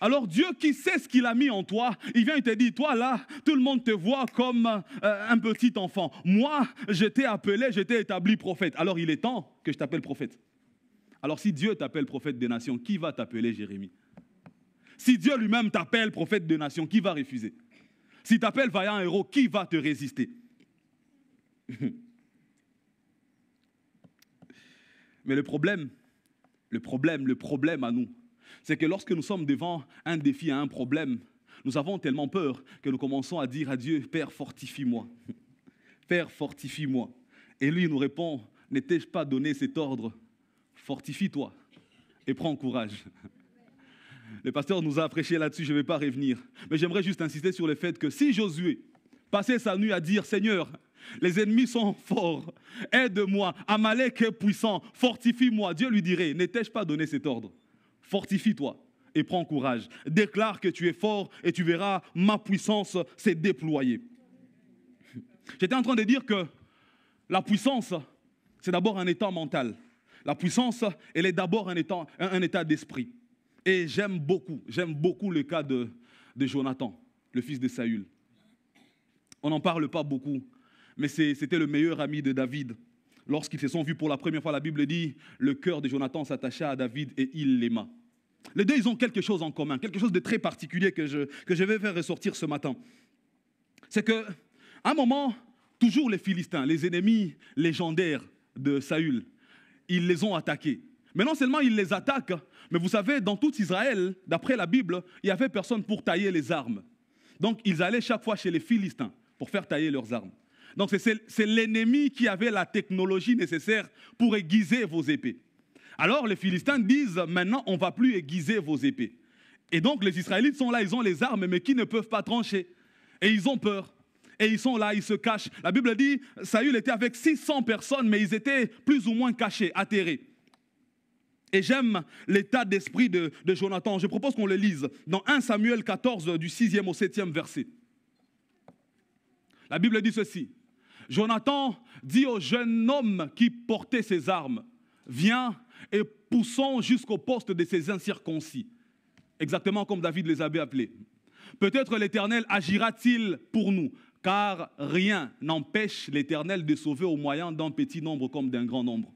Alors Dieu qui sait ce qu'il a mis en toi, il vient et te dit, toi là, tout le monde te voit comme un petit enfant. Moi, je t'ai appelé, je t'ai établi prophète. Alors il est temps que je t'appelle prophète. Alors si Dieu t'appelle prophète des nations, qui va t'appeler Jérémie? Si Dieu lui-même t'appelle prophète des nations, qui va refuser? Si t'appelles vaillant héros, qui va te résister? Mais le problème à nous, c'est que lorsque nous sommes devant un défi, un problème, nous avons tellement peur que nous commençons à dire à Dieu, Père, fortifie-moi. Père, fortifie-moi. Et lui, il nous répond, ne t'ai-je pas donné cet ordre? Fortifie-toi et prends courage. Le pasteur nous a prêché là-dessus, je ne vais pas revenir. Mais j'aimerais juste insister sur le fait que si Josué passait sa nuit à dire, Seigneur, les ennemis sont forts, aide-moi, Amalek est puissant, fortifie-moi, Dieu lui dirait, ne t'ai-je pas donné cet ordre? Fortifie-toi et prends courage. Déclare que tu es fort et tu verras ma puissance s'est déployée. J'étais en train de dire que la puissance, c'est d'abord un état mental. La puissance, elle est d'abord un état d'esprit. Et j'aime beaucoup le cas de Jonathan, le fils de Saül. On n'en parle pas beaucoup, mais c'était le meilleur ami de David. Lorsqu'ils se sont vus pour la première fois, la Bible dit, le cœur de Jonathan s'attacha à David et il l'aima. Les deux, ils ont quelque chose en commun, quelque chose de très particulier que je vais faire ressortir ce matin. C'est qu'à un moment, toujours les Philistins, les ennemis légendaires de Saül, ils les ont attaqués. Mais non seulement ils les attaquent, mais vous savez, dans tout Israël, d'après la Bible, il n'y avait personne pour tailler les armes. Donc ils allaient chaque fois chez les Philistins pour faire tailler leurs armes. Donc c'est l'ennemi qui avait la technologie nécessaire pour aiguiser vos épées. Alors les Philistins disent, maintenant on ne va plus aiguiser vos épées. Et donc les Israélites sont là, ils ont les armes, mais qui ne peuvent pas trancher. Et ils ont peur. Et ils sont là, ils se cachent. La Bible dit, Saül était avec 600 personnes, mais ils étaient plus ou moins cachés, atterrés. Et j'aime l'état d'esprit de Jonathan. Je propose qu'on le lise dans 1 Samuel 14, du 6e au 7e verset. La Bible dit ceci. Jonathan dit au jeune homme qui portait ses armes, viens et poussons jusqu'au poste de ces incirconcis. Exactement comme David les avait appelés. Peut-être l'Éternel agira-t-il pour nous, car rien n'empêche l'Éternel de sauver au moyen d'un petit nombre comme d'un grand nombre.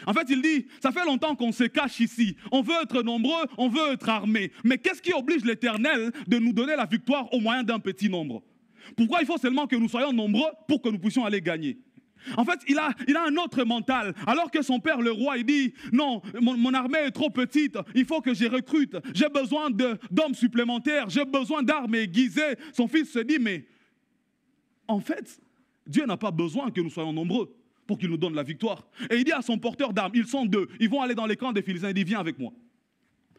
En fait, il dit, ça fait longtemps qu'on se cache ici. On veut être nombreux, on veut être armés. Mais qu'est-ce qui oblige l'Éternel de nous donner la victoire au moyen d'un petit nombre? Pourquoi il faut seulement que nous soyons nombreux pour que nous puissions aller gagner? En fait, il a un autre mental. Alors que son père, le roi, il dit, non, mon armée est trop petite, il faut que je recrute. J'ai besoin d'hommes supplémentaires, j'ai besoin d'armes aiguisées. Son fils se dit, mais en fait, Dieu n'a pas besoin que nous soyons nombreux pour qu'il nous donne la victoire. Et il dit à son porteur d'armes, ils sont deux, ils vont aller dans les camps des Philistins, il dit, viens avec moi.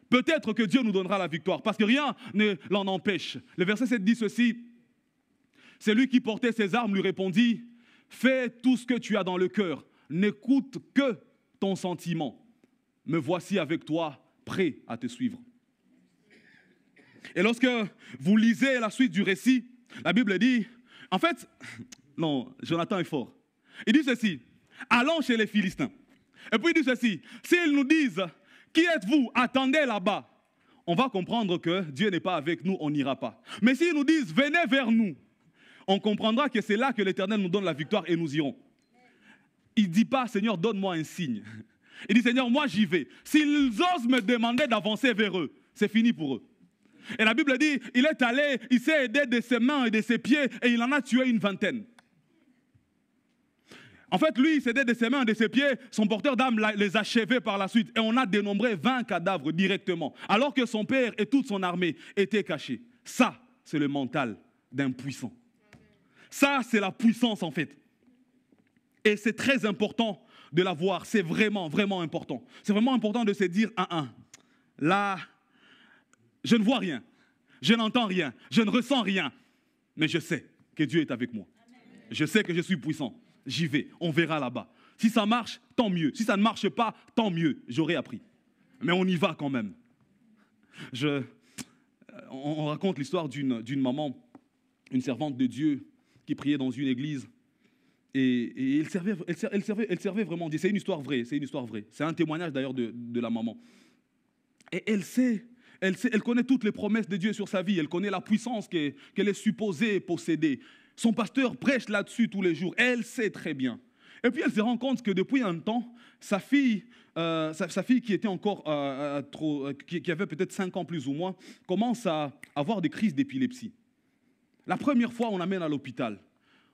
Peut-être que Dieu nous donnera la victoire, parce que rien ne l'en empêche. Le verset 7 dit ceci, celui qui portait ses armes lui répondit, fais tout ce que tu as dans le cœur, n'écoute que ton sentiment. Me voici avec toi, prêt à te suivre. Et lorsque vous lisez la suite du récit, la Bible dit, en fait, non, Jonathan est fort. Il dit ceci, allons chez les Philistins. Et puis il dit ceci, s'ils nous disent, qui êtes-vous? Attendez là-bas. On va comprendre que Dieu n'est pas avec nous, on n'ira pas. Mais s'ils nous disent, venez vers nous, on comprendra que c'est là que l'Éternel nous donne la victoire et nous irons. Il ne dit pas, Seigneur, donne-moi un signe. Il dit, Seigneur, moi j'y vais. S'ils osent me demander d'avancer vers eux, c'est fini pour eux. Et la Bible dit, il est allé, il s'est aidé de ses mains et de ses pieds et il en a tué une 20. En fait, lui, il s'aidait de ses mains, de ses pieds. Son porteur d'âme les achevait par la suite. Et on a dénombré 20 cadavres directement. Alors que son père et toute son armée étaient cachés. Ça, c'est le mental d'un puissant. Ça, c'est la puissance en fait. Et c'est très important de la voir. C'est vraiment, vraiment important. C'est vraiment important de se dire, là, je ne vois rien. Je n'entends rien. Je ne ressens rien. Mais je sais que Dieu est avec moi. Je sais que je suis puissant. J'y vais, on verra là-bas. Si ça marche, tant mieux. Si ça ne marche pas, tant mieux. J'aurai appris. Mais on y va quand même. On raconte l'histoire d'une maman, une servante de Dieu, qui priait dans une église. Et elle servait vraiment Dieu. C'est une histoire vraie. C'est un témoignage d'ailleurs de la maman. Et elle connaît toutes les promesses de Dieu sur sa vie. Elle connaît la puissance qu'elle est supposée posséder. Son pasteur prêche là-dessus tous les jours. Elle sait très bien. Et puis elle se rend compte que depuis un temps, sa fille qui était encore qui avait peut-être 5 ans plus ou moins, commence à avoir des crises d'épilepsie. La première fois, on l'amène à l'hôpital.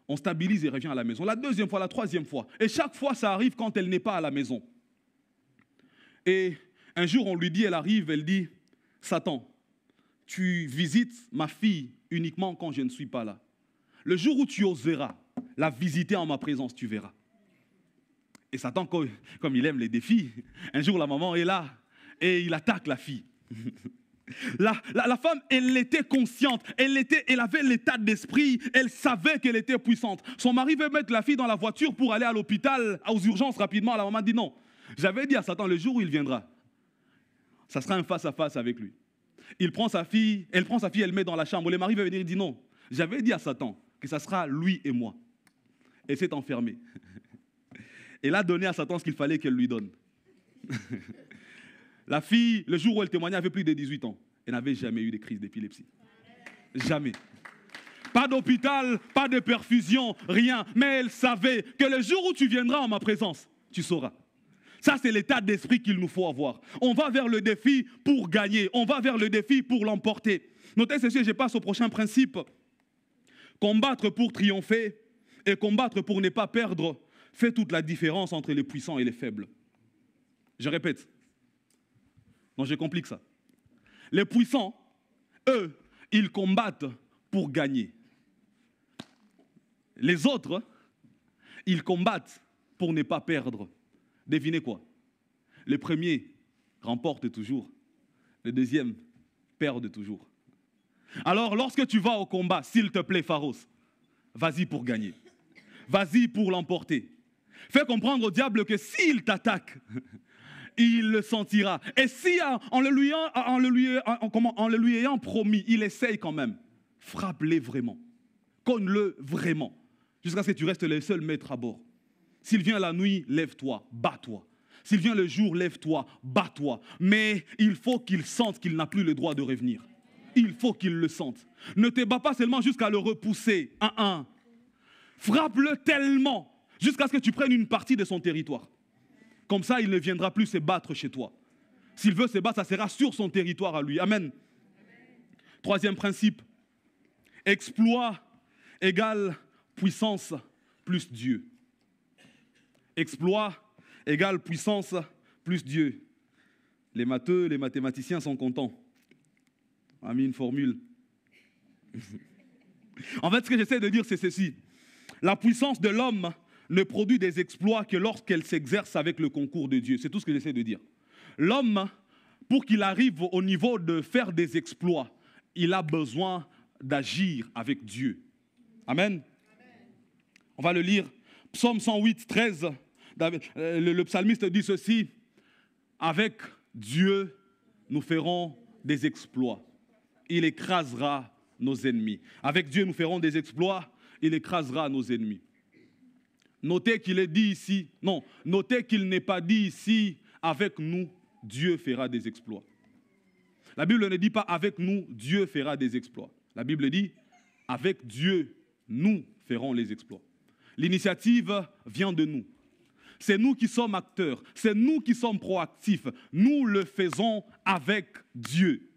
On stabilise et revient à la maison. La deuxième fois, la troisième fois. Et chaque fois, ça arrive quand elle n'est pas à la maison. Et un jour, on lui dit, elle arrive, elle dit, Satan, tu visites ma fille uniquement quand je ne suis pas là. Le jour où tu oseras la visiter en ma présence, tu verras. Et Satan, comme il aime les défis, un jour la maman est là et il attaque la fille. La femme, elle était consciente, elle avait l'état d'esprit, elle savait qu'elle était puissante. Son mari veut mettre la fille dans la voiture pour aller à l'hôpital, aux urgences rapidement. La maman dit non. J'avais dit à Satan, le jour où il viendra, ça sera un face-à-face avec lui. Elle prend sa fille, elle met dans la chambre. Le mari va venir et dit non. J'avais dit à Satan que ça sera lui et moi. Elle s'est enfermée. Elle a donné à Satan ce qu'il fallait qu'elle lui donne. La fille, le jour où elle témoignait, avait plus de 18 ans. Elle n'avait jamais eu de crise d'épilepsie. Jamais. Pas d'hôpital, pas de perfusion, rien. Mais elle savait que le jour où tu viendras en ma présence, tu sauras. Ça, c'est l'état d'esprit qu'il nous faut avoir. On va vers le défi pour gagner. On va vers le défi pour l'emporter. Notez ceci, je passe au prochain principe. Combattre pour triompher et combattre pour ne pas perdre fait toute la différence entre les puissants et les faibles. Je répète. Non, je complique ça. Les puissants, eux, ils combattent pour gagner. Les autres, ils combattent pour ne pas perdre. Devinez quoi? Le premier remporte toujours. Le deuxième perd toujours. Alors, lorsque tu vas au combat, s'il te plaît, Pharos, vas-y pour gagner. Vas-y pour l'emporter. Fais comprendre au diable que s'il t'attaque, il le sentira. Et si en le lui ayant promis, il essaye quand même, frappe-les vraiment. Cogne-le vraiment. Jusqu'à ce que tu restes le seul maître à bord. S'il vient la nuit, lève-toi, bats-toi. S'il vient le jour, lève-toi, bats-toi. Mais il faut qu'il sente qu'il n'a plus le droit de revenir. Il faut qu'il le sente. Ne te bats pas seulement jusqu'à le repousser. Frappe-le tellement jusqu'à ce que tu prennes une partie de son territoire. Comme ça, il ne viendra plus se battre chez toi. S'il veut se battre, ça sera sur son territoire à lui. Amen. Troisième principe. Exploit égale puissance plus Dieu. Exploit égale puissance plus Dieu. Les matheux, les mathématiciens sont contents. On a mis une formule. En fait, ce que j'essaie de dire, c'est ceci. La puissance de l'homme ne produit des exploits que lorsqu'elle s'exerce avec le concours de Dieu. C'est tout ce que j'essaie de dire. L'homme, pour qu'il arrive au niveau de faire des exploits, il a besoin d'agir avec Dieu. Amen. On va le lire. Psaume 108, 13. Le psalmiste dit ceci. Avec Dieu, nous ferons des exploits. Il écrasera nos ennemis. Avec Dieu, nous ferons des exploits. Il écrasera nos ennemis. Notez qu'il est dit ici, non, notez qu'il n'est pas dit ici, avec nous, Dieu fera des exploits. La Bible ne dit pas avec nous, Dieu fera des exploits. La Bible dit, avec Dieu, nous ferons les exploits. L'initiative vient de nous. C'est nous qui sommes acteurs, c'est nous qui sommes proactifs. Nous le faisons avec Dieu.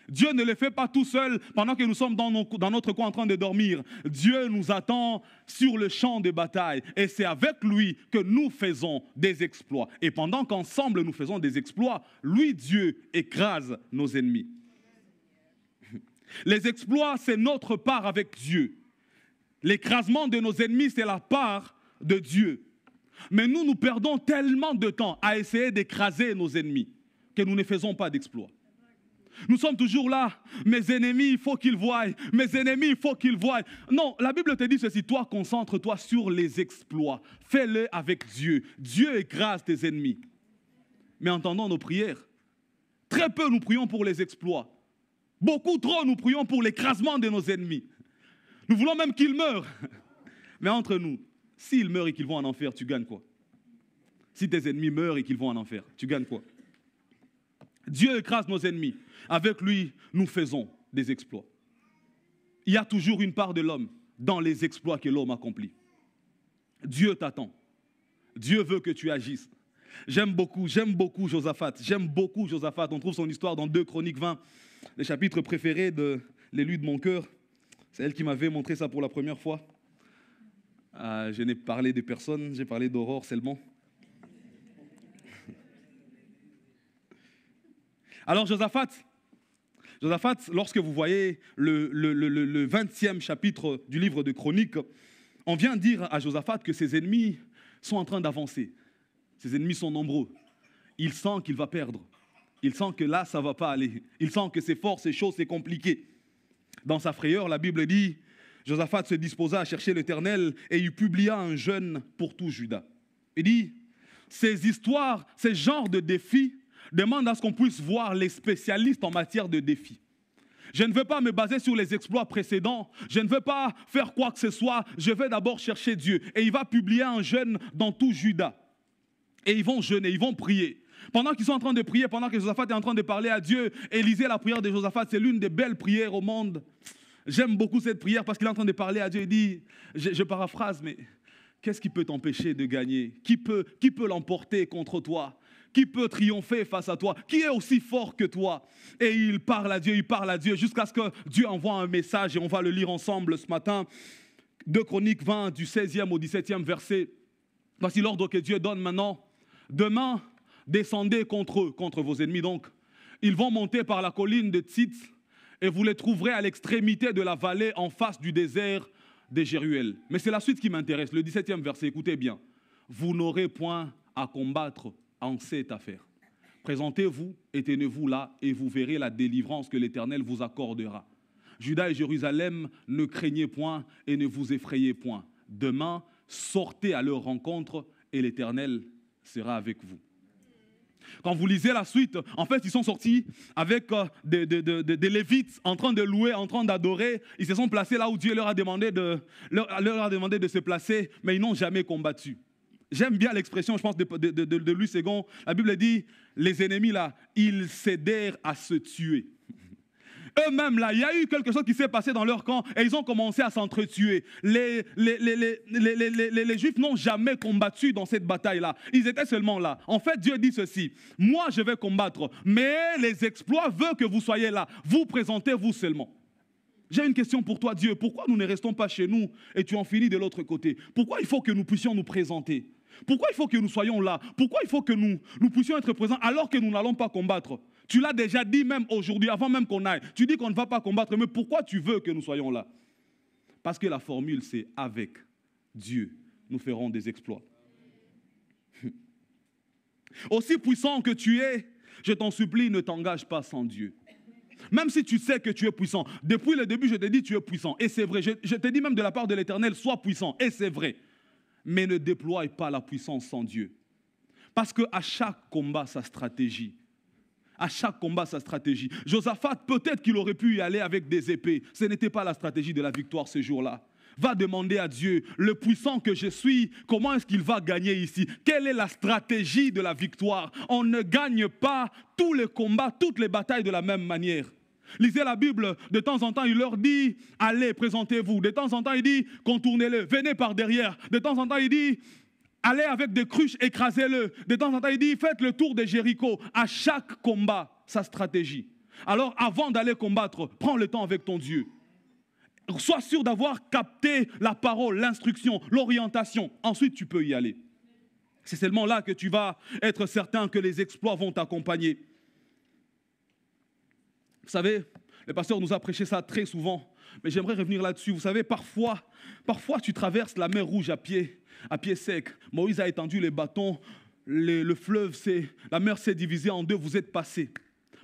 Dieu ne les fait pas tout seul pendant que nous sommes dans notre coin en train de dormir. Dieu nous attend sur le champ de bataille et c'est avec lui que nous faisons des exploits. Et pendant qu'ensemble nous faisons des exploits, lui, Dieu, écrase nos ennemis. Les exploits, c'est notre part avec Dieu. L'écrasement de nos ennemis, c'est la part de Dieu. Mais nous perdons tellement de temps à essayer d'écraser nos ennemis que nous ne faisons pas d'exploits. Nous sommes toujours là, mes ennemis, il faut qu'ils voient, mes ennemis, il faut qu'ils voient. Non, la Bible te dit ceci, toi, concentre-toi sur les exploits. Fais-le avec Dieu. Dieu écrase tes ennemis. Mais entendons nos prières. Très peu nous prions pour les exploits. Beaucoup trop nous prions pour l'écrasement de nos ennemis. Nous voulons même qu'ils meurent. Mais entre nous, s'ils meurent et qu'ils vont en enfer, tu gagnes quoi? Si tes ennemis meurent et qu'ils vont en enfer, tu gagnes quoi? Dieu écrase nos ennemis. Avec lui, nous faisons des exploits. Il y a toujours une part de l'homme dans les exploits que l'homme accomplit. Dieu t'attend. Dieu veut que tu agisses. J'aime beaucoup Josaphat. On trouve son histoire dans 2 Chroniques 20, le chapitre préféré de l'élu de mon cœur. C'est elle qui m'avait montré ça pour la première fois. Je n'ai parlé de personne, j'ai parlé d'Aurore seulement. Alors Josaphat, lorsque vous voyez le 20e chapitre du livre de Chroniques, on vient dire à Josaphat que ses ennemis sont en train d'avancer. Ses ennemis sont nombreux. Il sent qu'il va perdre. Il sent que là, ça ne va pas aller. Il sent que c'est fort, c'est chaud, c'est compliqué. Dans sa frayeur, la Bible dit, Josaphat se disposa à chercher l'Éternel et il publia un jeûne pour tout Juda. Il dit, ces histoires, ces genres de défis, demandent à ce qu'on puisse voir les spécialistes en matière de défis. Je ne veux pas me baser sur les exploits précédents. Je ne veux pas faire quoi que ce soit. Je vais d'abord chercher Dieu. Et il va publier un jeûne dans tout Juda. Et ils vont jeûner, ils vont prier. Pendant qu'ils sont en train de prier, pendant que Josaphat est en train de parler à Dieu, et lisez la prière de Josaphat, c'est l'une des belles prières au monde. J'aime beaucoup cette prière parce qu'il est en train de parler à Dieu. Il dit, je paraphrase, mais qu'est-ce qui peut t'empêcher de gagner? Qui peut l'emporter contre toi? Qui peut triompher face à toi? Qui est aussi fort que toi? Et il parle à Dieu, jusqu'à ce que Dieu envoie un message, et on va le lire ensemble ce matin. 2 Chroniques 20, du 16e au 17e verset. Voici l'ordre que Dieu donne maintenant. Demain, descendez contre eux, contre vos ennemis donc. Ils vont monter par la colline de Tzitz, et vous les trouverez à l'extrémité de la vallée en face du désert de Jéruel. Mais c'est la suite qui m'intéresse, le 17e verset, écoutez bien. Vous n'aurez point à combattre en cette affaire. Présentez-vous et tenez-vous là et vous verrez la délivrance que l'Éternel vous accordera. Juda et Jérusalem, ne craignez point et ne vous effrayez point. Demain, sortez à leur rencontre et l'Éternel sera avec vous. Quand vous lisez la suite, en fait, ils sont sortis avec des Lévites en train de louer, en train d'adorer. Ils se sont placés là où Dieu leur a demandé de se placer, mais ils n'ont jamais combattu. J'aime bien l'expression, je pense, de Louis II. La Bible dit, les ennemis là, ils cédèrent à se tuer. Eux-mêmes là, il y a eu quelque chose qui s'est passé dans leur camp et ils ont commencé à s'entretuer. Les Juifs n'ont jamais combattu dans cette bataille-là. Ils étaient seulement là. En fait, Dieu dit ceci, moi je vais combattre, mais les exploits veulent que vous soyez là. Vous présentez-vous seulement. J'ai une question pour toi, Dieu. Pourquoi nous ne restons pas chez nous et tu en finis de l'autre côté? Pourquoi il faut que nous puissions nous présenter? Pourquoi il faut que nous soyons là? Pourquoi il faut que nous puissions être présents alors que nous n'allons pas combattre? Tu l'as déjà dit même aujourd'hui, avant même qu'on aille. Tu dis qu'on ne va pas combattre, mais pourquoi tu veux que nous soyons là? Parce que la formule, c'est avec Dieu, nous ferons des exploits. Aussi puissant que tu es, je t'en supplie, ne t'engage pas sans Dieu. Même si tu sais que tu es puissant, depuis le début, je te dis tu es puissant, et c'est vrai. Je te dis même de la part de l'Éternel, sois puissant, et c'est vrai. Mais ne déploie pas la puissance sans Dieu. Parce qu'à chaque combat, sa stratégie. À chaque combat, sa stratégie. Josaphat, peut-être qu'il aurait pu y aller avec des épées. Ce n'était pas la stratégie de la victoire ce jour-là. Va demander à Dieu, le puissant que je suis, comment est-ce qu'il va gagner ici? Quelle est la stratégie de la victoire? On ne gagne pas tous les combats, toutes les batailles de la même manière. Lisez la Bible, de temps en temps, il leur dit, allez, présentez-vous. De temps en temps, il dit, contournez-le, venez par derrière. De temps en temps, il dit, allez avec des cruches, écrasez-le. De temps en temps, il dit, faites le tour de Jéricho. À chaque combat, sa stratégie. Alors, avant d'aller combattre, prends le temps avec ton Dieu. Sois sûr d'avoir capté la parole, l'instruction, l'orientation. Ensuite, tu peux y aller. C'est seulement là que tu vas être certain que les exploits vont t'accompagner. Vous savez, le pasteur nous a prêché ça très souvent, mais j'aimerais revenir là-dessus. Vous savez, parfois tu traverses la mer Rouge à pied sec. Moïse a étendu les bâtons, le fleuve, la mer s'est divisée en deux, vous êtes passés.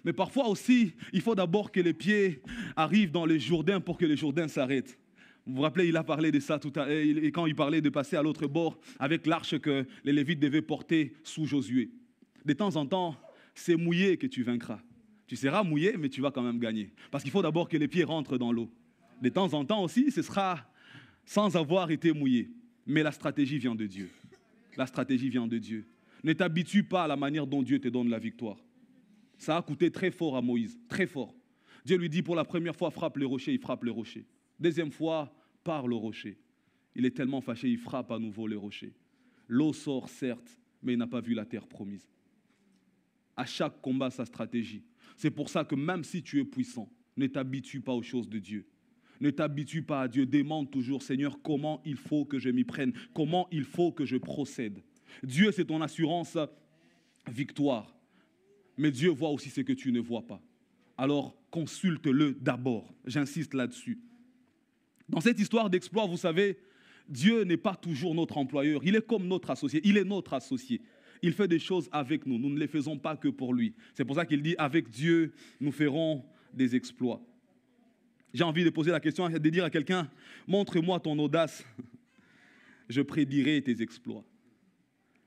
Mais parfois aussi, il faut d'abord que les pieds arrivent dans les Jourdains pour que les Jourdains s'arrêtent. Vous vous rappelez, il a parlé de ça tout à l'heure, quand il parlait de passer à l'autre bord avec l'arche que les Lévites devaient porter sous Josué. De temps en temps, c'est mouillé que tu vaincras. Tu seras mouillé, mais tu vas quand même gagner. Parce qu'il faut d'abord que les pieds rentrent dans l'eau. De temps en temps aussi, ce sera sans avoir été mouillé. Mais la stratégie vient de Dieu. La stratégie vient de Dieu. Ne t'habitue pas à la manière dont Dieu te donne la victoire. Ça a coûté très fort à Moïse, très fort. Dieu lui dit pour la première fois, frappe le rocher, il frappe le rocher. Deuxième fois, parle au rocher. Il est tellement fâché, il frappe à nouveau le rocher. L'eau sort, certes, mais il n'a pas vu la terre promise. À chaque combat, sa stratégie. C'est pour ça que même si tu es puissant, ne t'habitue pas aux choses de Dieu. Ne t'habitue pas à Dieu. Demande toujours, Seigneur, comment il faut que je m'y prenne? Comment il faut que je procède? Dieu, c'est ton assurance victoire. Mais Dieu voit aussi ce que tu ne vois pas. Alors, consulte-le d'abord. J'insiste là-dessus. Dans cette histoire d'exploit, vous savez, Dieu n'est pas toujours notre employeur. Il est comme notre associé. Il est notre associé. Il fait des choses avec nous. Nous ne les faisons pas que pour lui. C'est pour ça qu'il dit, avec Dieu, nous ferons des exploits. J'ai envie de poser la question, de dire à quelqu'un, montre-moi ton audace, je prédirai tes exploits.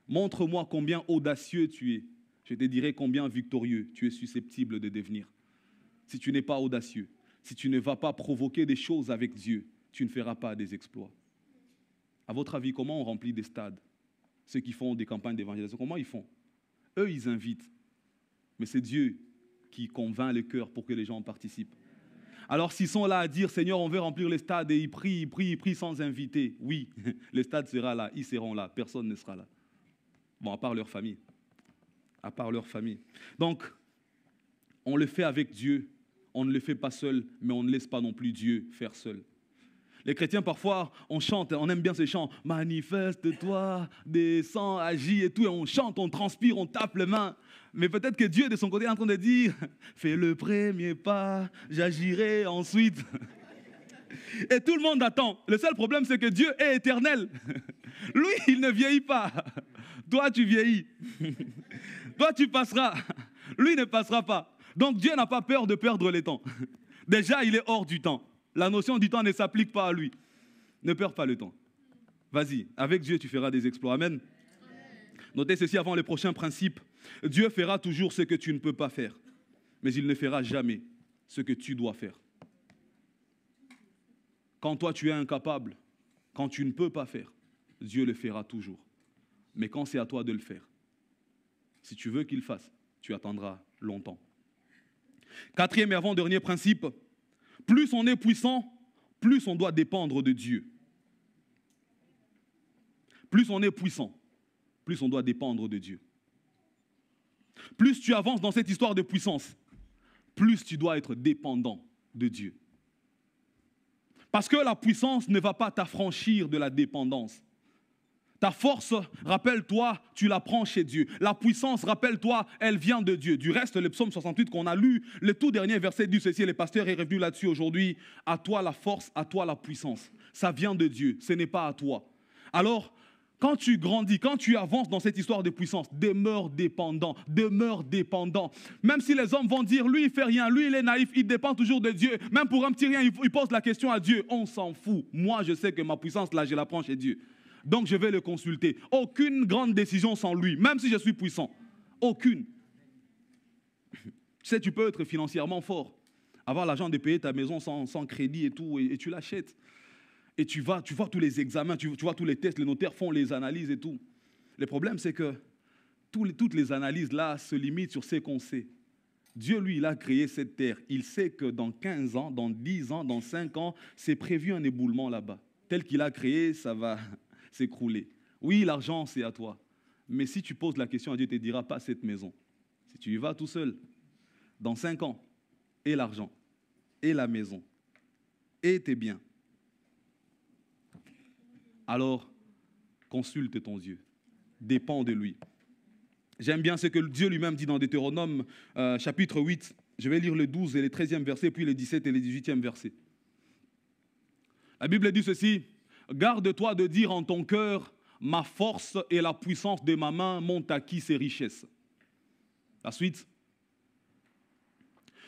Montre-moi combien audacieux tu es, je te dirai combien victorieux tu es susceptible de devenir. Si tu n'es pas audacieux, si tu ne vas pas provoquer des choses avec Dieu, tu ne feras pas des exploits. À votre avis, comment on remplit des stades? Ceux qui font des campagnes d'évangélisation, comment ils font? Eux, ils invitent. Mais c'est Dieu qui convainc les cœurs pour que les gens participent. Alors s'ils sont là à dire, Seigneur, on veut remplir les stades, et ils prient sans inviter, oui, le stade sera là, ils seront là, personne ne sera là. Bon, à part leur famille. À part leur famille. Donc, on le fait avec Dieu, on ne le fait pas seul, mais on ne laisse pas non plus Dieu faire seul. Les chrétiens, parfois, on chante, on aime bien ces chants. Manifeste-toi, descends, agis et tout. Et on chante, on transpire, on tape les mains. Mais peut-être que Dieu, de son côté, est en train de dire, fais le premier pas, j'agirai ensuite. Et tout le monde attend. Le seul problème, c'est que Dieu est éternel. Lui, il ne vieillit pas. Toi, tu vieillis. Toi, tu passeras. Lui ne passera pas. Donc, Dieu n'a pas peur de perdre le temps. Déjà, il est hors du temps. La notion du temps ne s'applique pas à lui. Ne perds pas le temps. Vas-y, avec Dieu, tu feras des exploits. Amen. Notez ceci avant le prochain principe. Dieu fera toujours ce que tu ne peux pas faire, mais il ne fera jamais ce que tu dois faire. Quand toi, tu es incapable, quand tu ne peux pas faire, Dieu le fera toujours. Mais quand c'est à toi de le faire, si tu veux qu'il fasse, tu attendras longtemps. Quatrième et avant-dernier principe, plus on est puissant, plus on doit dépendre de Dieu. Plus on est puissant, plus on doit dépendre de Dieu. Plus tu avances dans cette histoire de puissance, plus tu dois être dépendant de Dieu. Parce que la puissance ne va pas t'affranchir de la dépendance. Ta force, rappelle-toi, tu la prends chez Dieu. La puissance, rappelle-toi, elle vient de Dieu. Du reste, le psaume 68 qu'on a lu, le tout dernier verset dit ceci, le pasteur est revenu là-dessus aujourd'hui. À toi la force, à toi la puissance. Ça vient de Dieu, ce n'est pas à toi. Alors, quand tu grandis, quand tu avances dans cette histoire de puissance, demeure dépendant, demeure dépendant. Même si les hommes vont dire, lui il fait rien, lui il est naïf, il dépend toujours de Dieu. Même pour un petit rien, il pose la question à Dieu. On s'en fout. Moi je sais que ma puissance là, je la prends chez Dieu. Donc je vais le consulter. Aucune grande décision sans lui, même si je suis puissant. Aucune. Tu sais, tu peux être financièrement fort, avoir l'argent de payer ta maison sans crédit et tout, et tu l'achètes. Et tu vois tous les examens, tu vois tous les tests, les notaires font les analyses et tout. Le problème, c'est que toutes les analyses là se limitent sur ce qu'on sait. Dieu, lui, il a créé cette terre. Il sait que dans 15 ans, dans 10 ans, dans 5 ans, c'est prévu un éboulement là-bas. Tel qu'il a créé, ça va s'écrouler. Oui, l'argent, c'est à toi. Mais si tu poses la question à Dieu, il ne te dira pas cette maison. Si tu y vas tout seul, dans 5 ans, et l'argent, et la maison, et tes biens, alors consulte ton Dieu, dépends de lui. J'aime bien ce que Dieu lui-même dit dans Deutéronome chapitre 8. Je vais lire le 12 et le 13e verset, puis le 17 et le 18e verset. La Bible dit ceci: garde-toi de dire en ton cœur, ma force et la puissance de ma main m'ont acquis ces richesses. La suite.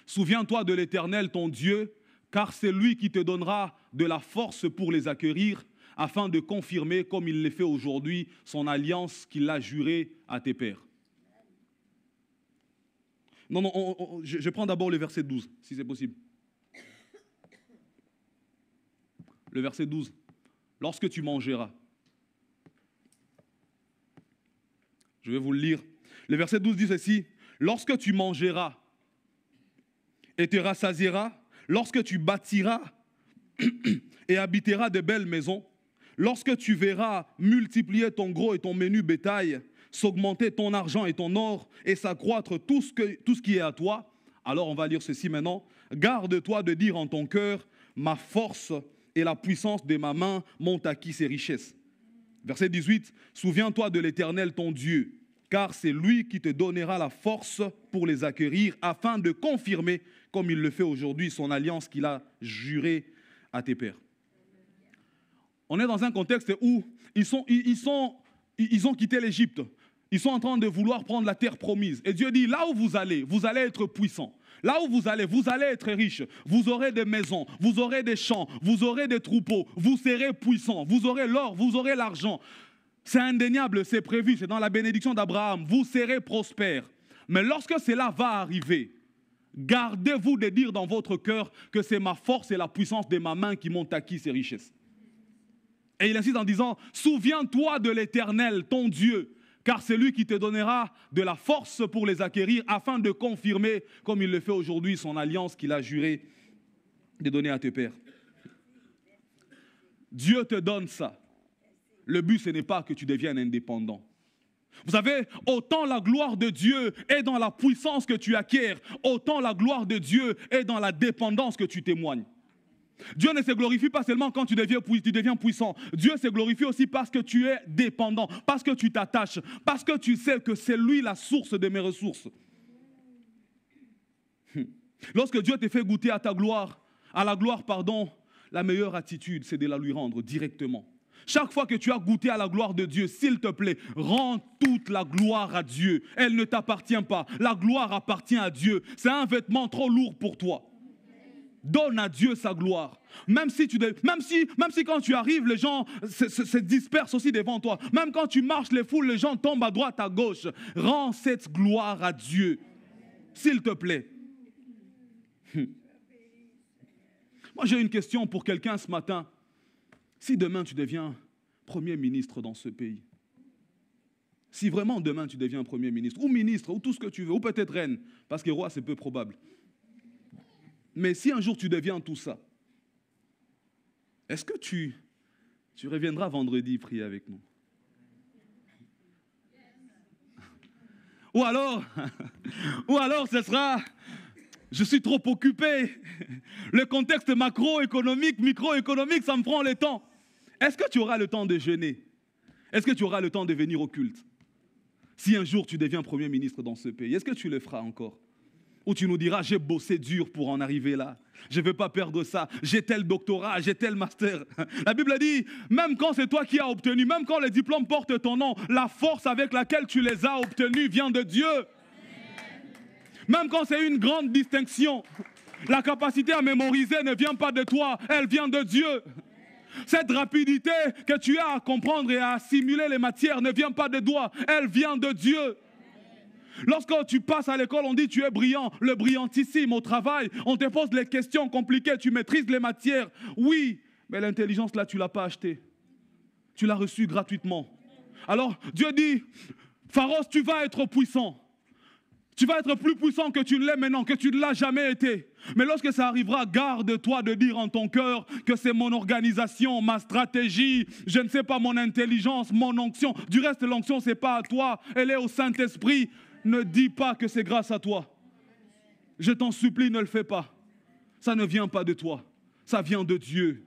Souviens-toi de l'Éternel, ton Dieu, car c'est lui qui te donnera de la force pour les acquérir, afin de confirmer, comme il le fait aujourd'hui, son alliance qu'il a jurée à tes pères. Non, je prends d'abord le verset 12, si c'est possible. Le verset 12. Lorsque tu mangeras. Je vais vous le lire. Le verset 12 dit ceci: lorsque tu mangeras et te rassasieras, lorsque tu bâtiras et habiteras de belles maisons, lorsque tu verras multiplier ton gros et ton menu bétail, s'augmenter ton argent et ton or, et s'accroître tout ce qui est à toi, alors on va lire ceci maintenant: garde-toi de dire en ton cœur, ma force et la puissance de ma main m'ont acquis ces richesses. Verset 18, souviens-toi de l'Éternel ton Dieu, car c'est lui qui te donnera la force pour les acquérir, afin de confirmer, comme il le fait aujourd'hui, son alliance qu'il a jurée à tes pères. On est dans un contexte où ils ont quitté l'Égypte. Ils sont en train de vouloir prendre la terre promise. Et Dieu dit, là où vous allez être puissants. Là où vous allez être riches. Vous aurez des maisons, vous aurez des champs, vous aurez des troupeaux, vous serez puissants, vous aurez l'or, vous aurez l'argent. C'est indéniable, c'est prévu, c'est dans la bénédiction d'Abraham. Vous serez prospères. Mais lorsque cela va arriver, gardez-vous de dire dans votre cœur que c'est ma force et la puissance de ma main qui m'ont acquis ces richesses. Et il insiste en disant, souviens-toi de l'Éternel, ton Dieu, car c'est lui qui te donnera de la force pour les acquérir, afin de confirmer, comme il le fait aujourd'hui, son alliance qu'il a juré de donner à tes pères. Dieu te donne ça. Le but, ce n'est pas que tu deviennes indépendant. Vous savez, autant la gloire de Dieu est dans la puissance que tu acquiers, autant la gloire de Dieu est dans la dépendance que tu témoignes. Dieu ne se glorifie pas seulement quand tu deviens puissant. Dieu se glorifie aussi parce que tu es dépendant, parce que tu t'attaches, parce que tu sais que c'est lui la source de mes ressources. Lorsque Dieu te fait goûter à la gloire, la meilleure attitude, c'est de la lui rendre directement. Chaque fois que tu as goûté à la gloire de Dieu, s'il te plaît, rends toute la gloire à Dieu. Elle ne t'appartient pas. La gloire appartient à Dieu. C'est un vêtement trop lourd pour toi. Donne à Dieu sa gloire. Même si quand tu arrives, les gens se dispersent aussi devant toi. Même quand tu marches les foules, les gens tombent à droite, à gauche. Rends cette gloire à Dieu. S'il te plaît. Moi, j'ai une question pour quelqu'un ce matin. Si demain tu deviens Premier ministre dans ce pays, si vraiment demain tu deviens Premier ministre, ou ministre, ou tout ce que tu veux, ou peut-être reine, parce que roi c'est peu probable. Mais si un jour tu deviens tout ça, est-ce que tu reviendras vendredi prier avec nous? Ou alors ce sera, je suis trop occupé. Le contexte macroéconomique, microéconomique, ça me prend le temps. Est-ce que tu auras le temps de jeûner? Est-ce que tu auras le temps de venir au culte? Si un jour tu deviens Premier ministre dans ce pays, est-ce que tu le feras encore? Ou tu nous diras, j'ai bossé dur pour en arriver là. Je ne veux pas perdre ça. J'ai tel doctorat, j'ai tel master. La Bible dit, même quand c'est toi qui as obtenu, même quand les diplômes portent ton nom, la force avec laquelle tu les as obtenus vient de Dieu. Même quand c'est une grande distinction, la capacité à mémoriser ne vient pas de toi, elle vient de Dieu. Cette rapidité que tu as à comprendre et à assimiler les matières ne vient pas de toi, elle vient de Dieu. Lorsque tu passes à l'école, on dit tu es brillant, le brillantissime. Au travail, on te pose les questions compliquées, tu maîtrises les matières. Oui, mais l'intelligence là, tu ne l'as pas achetée. Tu l'as reçue gratuitement. Alors, Dieu dit, Pharos, tu vas être puissant. Tu vas être plus puissant que tu ne l'es maintenant, que tu ne l'as jamais été. Mais lorsque ça arrivera, garde-toi de dire en ton cœur que c'est mon organisation, ma stratégie, je ne sais pas, mon intelligence, mon onction. Du reste, l'onction, ce n'est pas à toi, elle est au Saint-Esprit. Ne dis pas que c'est grâce à toi. Je t'en supplie, ne le fais pas. Ça ne vient pas de toi, ça vient de Dieu.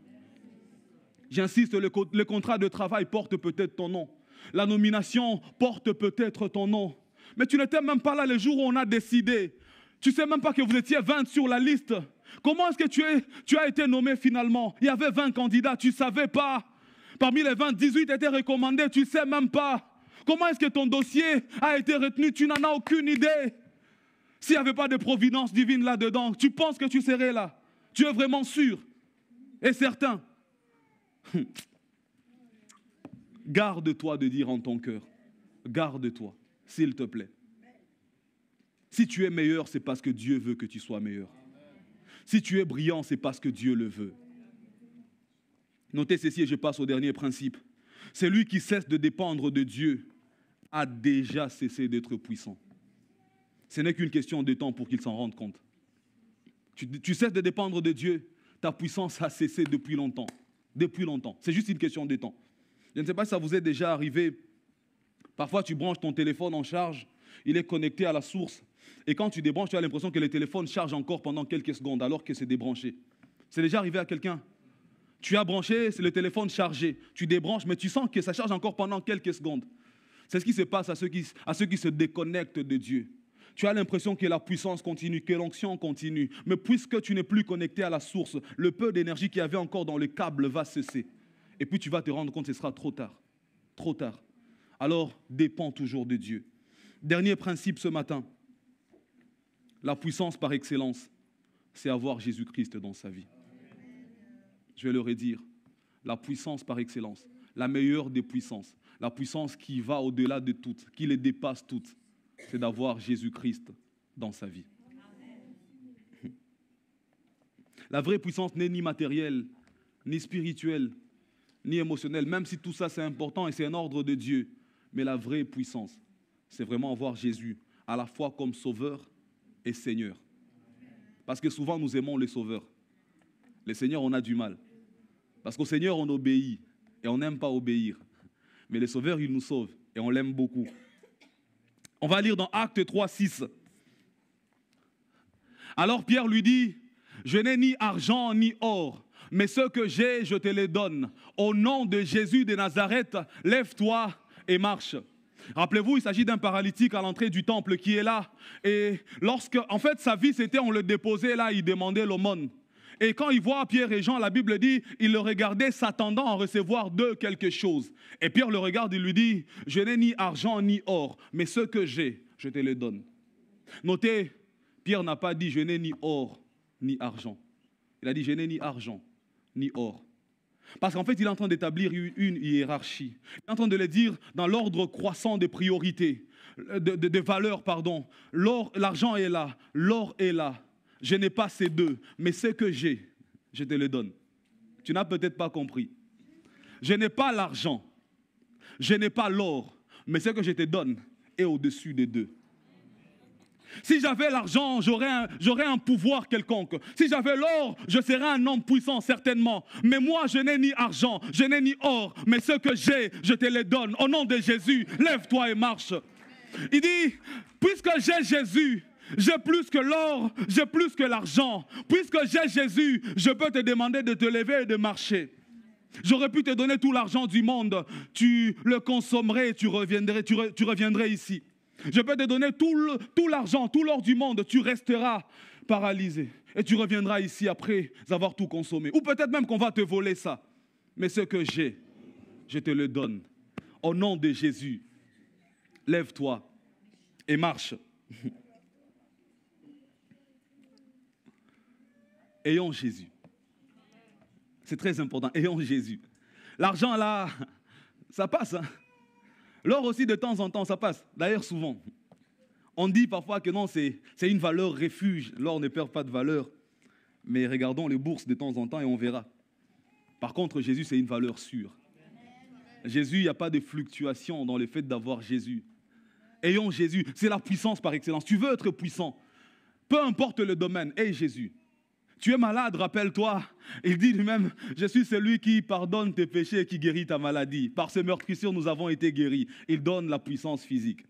J'insiste, le contrat de travail porte peut-être ton nom. La nomination porte peut-être ton nom. Mais tu n'étais même pas là le jour où on a décidé. Tu ne sais même pas que vous étiez 20 sur la liste. Comment est-ce que tu as été nommé finalement? Il y avait 20 candidats, tu ne savais pas. Parmi les 20, 18 étaient recommandés, tu ne sais même pas. Comment est-ce que ton dossier a été retenu? Tu n'en as aucune idée. S'il n'y avait pas de providence divine là-dedans, tu penses que tu serais là? Tu es vraiment sûr et certain? Garde-toi de dire en ton cœur, garde-toi, s'il te plaît. Si tu es meilleur, c'est parce que Dieu veut que tu sois meilleur. Si tu es brillant, c'est parce que Dieu le veut. Notez ceci et je passe au dernier principe. Celui qui cesse de dépendre de Dieu a déjà cessé d'être puissant. Ce n'est qu'une question de temps pour qu'il s'en rende compte. Tu cesses de dépendre de Dieu, ta puissance a cessé depuis longtemps. Depuis longtemps. C'est juste une question de temps. Je ne sais pas si ça vous est déjà arrivé. Parfois, tu branches ton téléphone en charge, il est connecté à la source. Et quand tu débranches, tu as l'impression que le téléphone charge encore pendant quelques secondes alors que c'est débranché. C'est déjà arrivé à quelqu'un? Tu as branché, c'est le téléphone chargé. Tu débranches, mais tu sens que ça charge encore pendant quelques secondes. C'est ce qui se passe à ceux qui se déconnectent de Dieu. Tu as l'impression que la puissance continue, que l'onction continue. Mais puisque tu n'es plus connecté à la source, le peu d'énergie qu'il y avait encore dans le câble va cesser. Et puis tu vas te rendre compte que ce sera trop tard. Trop tard. Alors, dépends toujours de Dieu. Dernier principe ce matin. La puissance par excellence, c'est avoir Jésus-Christ dans sa vie. Je vais le redire. La puissance par excellence, la meilleure des puissances, la puissance qui va au-delà de toutes, qui les dépasse toutes, c'est d'avoir Jésus-Christ dans sa vie. La vraie puissance n'est ni matérielle, ni spirituelle, ni émotionnelle, même si tout ça c'est important et c'est un ordre de Dieu. Mais la vraie puissance, c'est vraiment avoir Jésus à la fois comme sauveur et Seigneur. Parce que souvent nous aimons les sauveurs. Les seigneurs, on a du mal. Parce qu'au Seigneur, on obéit et on n'aime pas obéir. Mais les sauveurs, ils nous sauvent et on l'aime beaucoup. On va lire dans Actes 3, 6. Alors Pierre lui dit, je n'ai ni argent ni or, mais ce que j'ai, je te les donne. Au nom de Jésus de Nazareth, lève-toi et marche. Rappelez-vous, il s'agit d'un paralytique à l'entrée du temple qui est là. Et lorsque, en fait, sa vie, c'était, on le déposait là, il demandait l'aumône. Et quand il voit Pierre et Jean, la Bible dit, il le regardait s'attendant à recevoir d'eux quelque chose. Et Pierre le regarde et lui dit, je n'ai ni argent ni or, mais ce que j'ai, je te le donne. Notez, Pierre n'a pas dit, je n'ai ni or ni argent. Il a dit, je n'ai ni argent ni or. Parce qu'en fait, il est en train d'établir une hiérarchie. Il est en train de le dire dans l'ordre croissant des priorités, de valeurs, pardon. L'argent est là, l'or est là. Je n'ai pas ces deux, mais ce que j'ai, je te le donne. Tu n'as peut-être pas compris. Je n'ai pas l'argent, je n'ai pas l'or, mais ce que je te donne est au-dessus des deux. Si j'avais l'argent, j'aurais un pouvoir quelconque. Si j'avais l'or, je serais un homme puissant, certainement. Mais moi, je n'ai ni argent, je n'ai ni or, mais ce que j'ai, je te le donne. Au nom de Jésus, lève-toi et marche. Il dit, puisque j'ai Jésus, j'ai plus que l'or, j'ai plus que l'argent. Puisque j'ai Jésus, je peux te demander de te lever et de marcher. J'aurais pu te donner tout l'argent du monde. Tu le consommerais et tu reviendrais ici. Je peux te donner tout l'argent, tout l'or du monde. Tu resteras paralysé. Et tu reviendras ici après avoir tout consommé. Ou peut-être même qu'on va te voler ça. Mais ce que j'ai, je te le donne. Au nom de Jésus, lève-toi et marche. Ayons Jésus. C'est très important. Ayons Jésus. L'argent là, ça passe. Hein? L'or aussi de temps en temps, ça passe. D'ailleurs souvent. On dit parfois que non, c'est une valeur refuge. L'or ne perd pas de valeur. Mais regardons les bourses de temps en temps et on verra. Par contre, Jésus, c'est une valeur sûre. Jésus, il n'y a pas de fluctuation dans le fait d'avoir Jésus. Ayons Jésus. C'est la puissance par excellence. Tu veux être puissant. Peu importe le domaine. Aie Jésus. Tu es malade, rappelle-toi. Il dit lui-même, je suis celui qui pardonne tes péchés et qui guérit ta maladie. Par ses meurtrissures, nous avons été guéris. Il donne la puissance physique.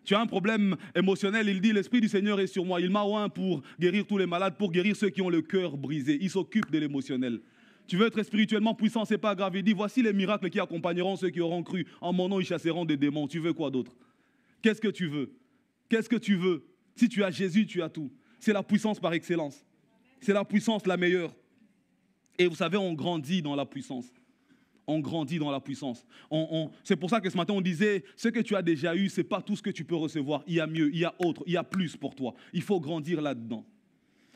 Tu as un problème émotionnel, il dit, l'Esprit du Seigneur est sur moi. Il m'a oint pour guérir tous les malades, pour guérir ceux qui ont le cœur brisé. Il s'occupe de l'émotionnel. Tu veux être spirituellement puissant, ce n'est pas grave. Il dit, voici les miracles qui accompagneront ceux qui auront cru. En mon nom, ils chasseront des démons. Tu veux quoi d'autre? Qu'est-ce que tu veux? Qu'est-ce que tu veux? Si tu as Jésus, tu as tout. C'est la puissance par excellence. C'est la puissance la meilleure. Et vous savez, on grandit dans la puissance. On grandit dans la puissance. C'est pour ça que ce matin, on disait, ce que tu as déjà eu, ce n'est pas tout ce que tu peux recevoir. Il y a mieux, il y a autre, il y a plus pour toi. Il faut grandir là-dedans.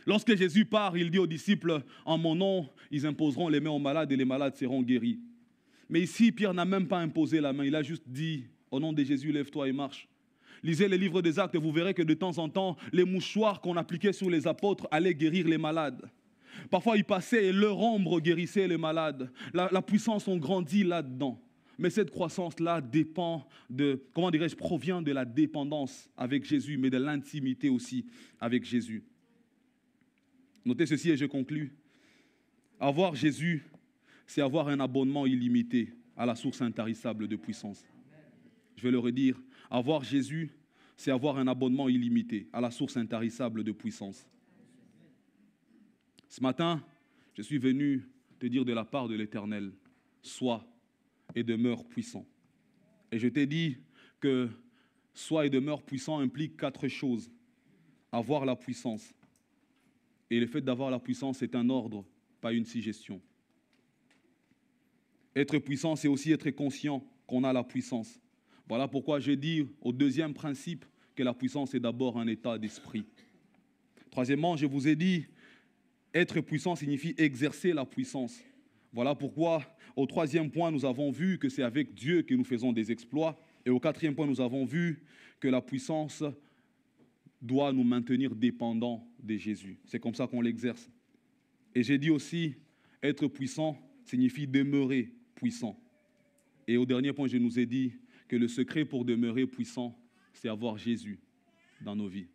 Lorsque Jésus part, il dit aux disciples, en mon nom, ils imposeront les mains aux malades et les malades seront guéris. Mais ici, Pierre n'a même pas imposé la main. Il a juste dit, au nom de Jésus, lève-toi et marche. Lisez les livres des Actes et vous verrez que de temps en temps, les mouchoirs qu'on appliquait sur les apôtres allaient guérir les malades. Parfois, ils passaient et leur ombre guérissait les malades. La puissance, on grandit là-dedans. Mais cette croissance-là provient de la dépendance avec Jésus, mais de l'intimité aussi avec Jésus. Notez ceci et je conclus. Avoir Jésus, c'est avoir un abonnement illimité à la source intarissable de puissance. Je vais le redire. Avoir Jésus, c'est avoir un abonnement illimité à la source intarissable de puissance. Ce matin, je suis venu te dire de la part de l'Éternel, sois et demeure puissant. Et je t'ai dit que sois et demeure puissant implique 4 choses. Avoir la puissance. Et le fait d'avoir la puissance, c'est un ordre, pas une suggestion. Être puissant, c'est aussi être conscient qu'on a la puissance. Voilà pourquoi je dis au deuxième principe que la puissance est d'abord un état d'esprit. Troisièmement, je vous ai dit, être puissant signifie exercer la puissance. Voilà pourquoi, au troisième point, nous avons vu que c'est avec Dieu que nous faisons des exploits. Et au quatrième point, nous avons vu que la puissance doit nous maintenir dépendants de Jésus. C'est comme ça qu'on l'exerce. Et j'ai dit aussi, être puissant signifie demeurer puissant. Et au dernier point, je nous ai dit que le secret pour demeurer puissant, c'est avoir Jésus dans nos vies.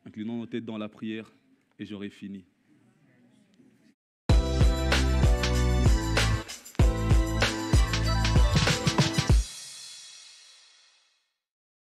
Inclinons nos têtes dans la prière et j'aurai fini.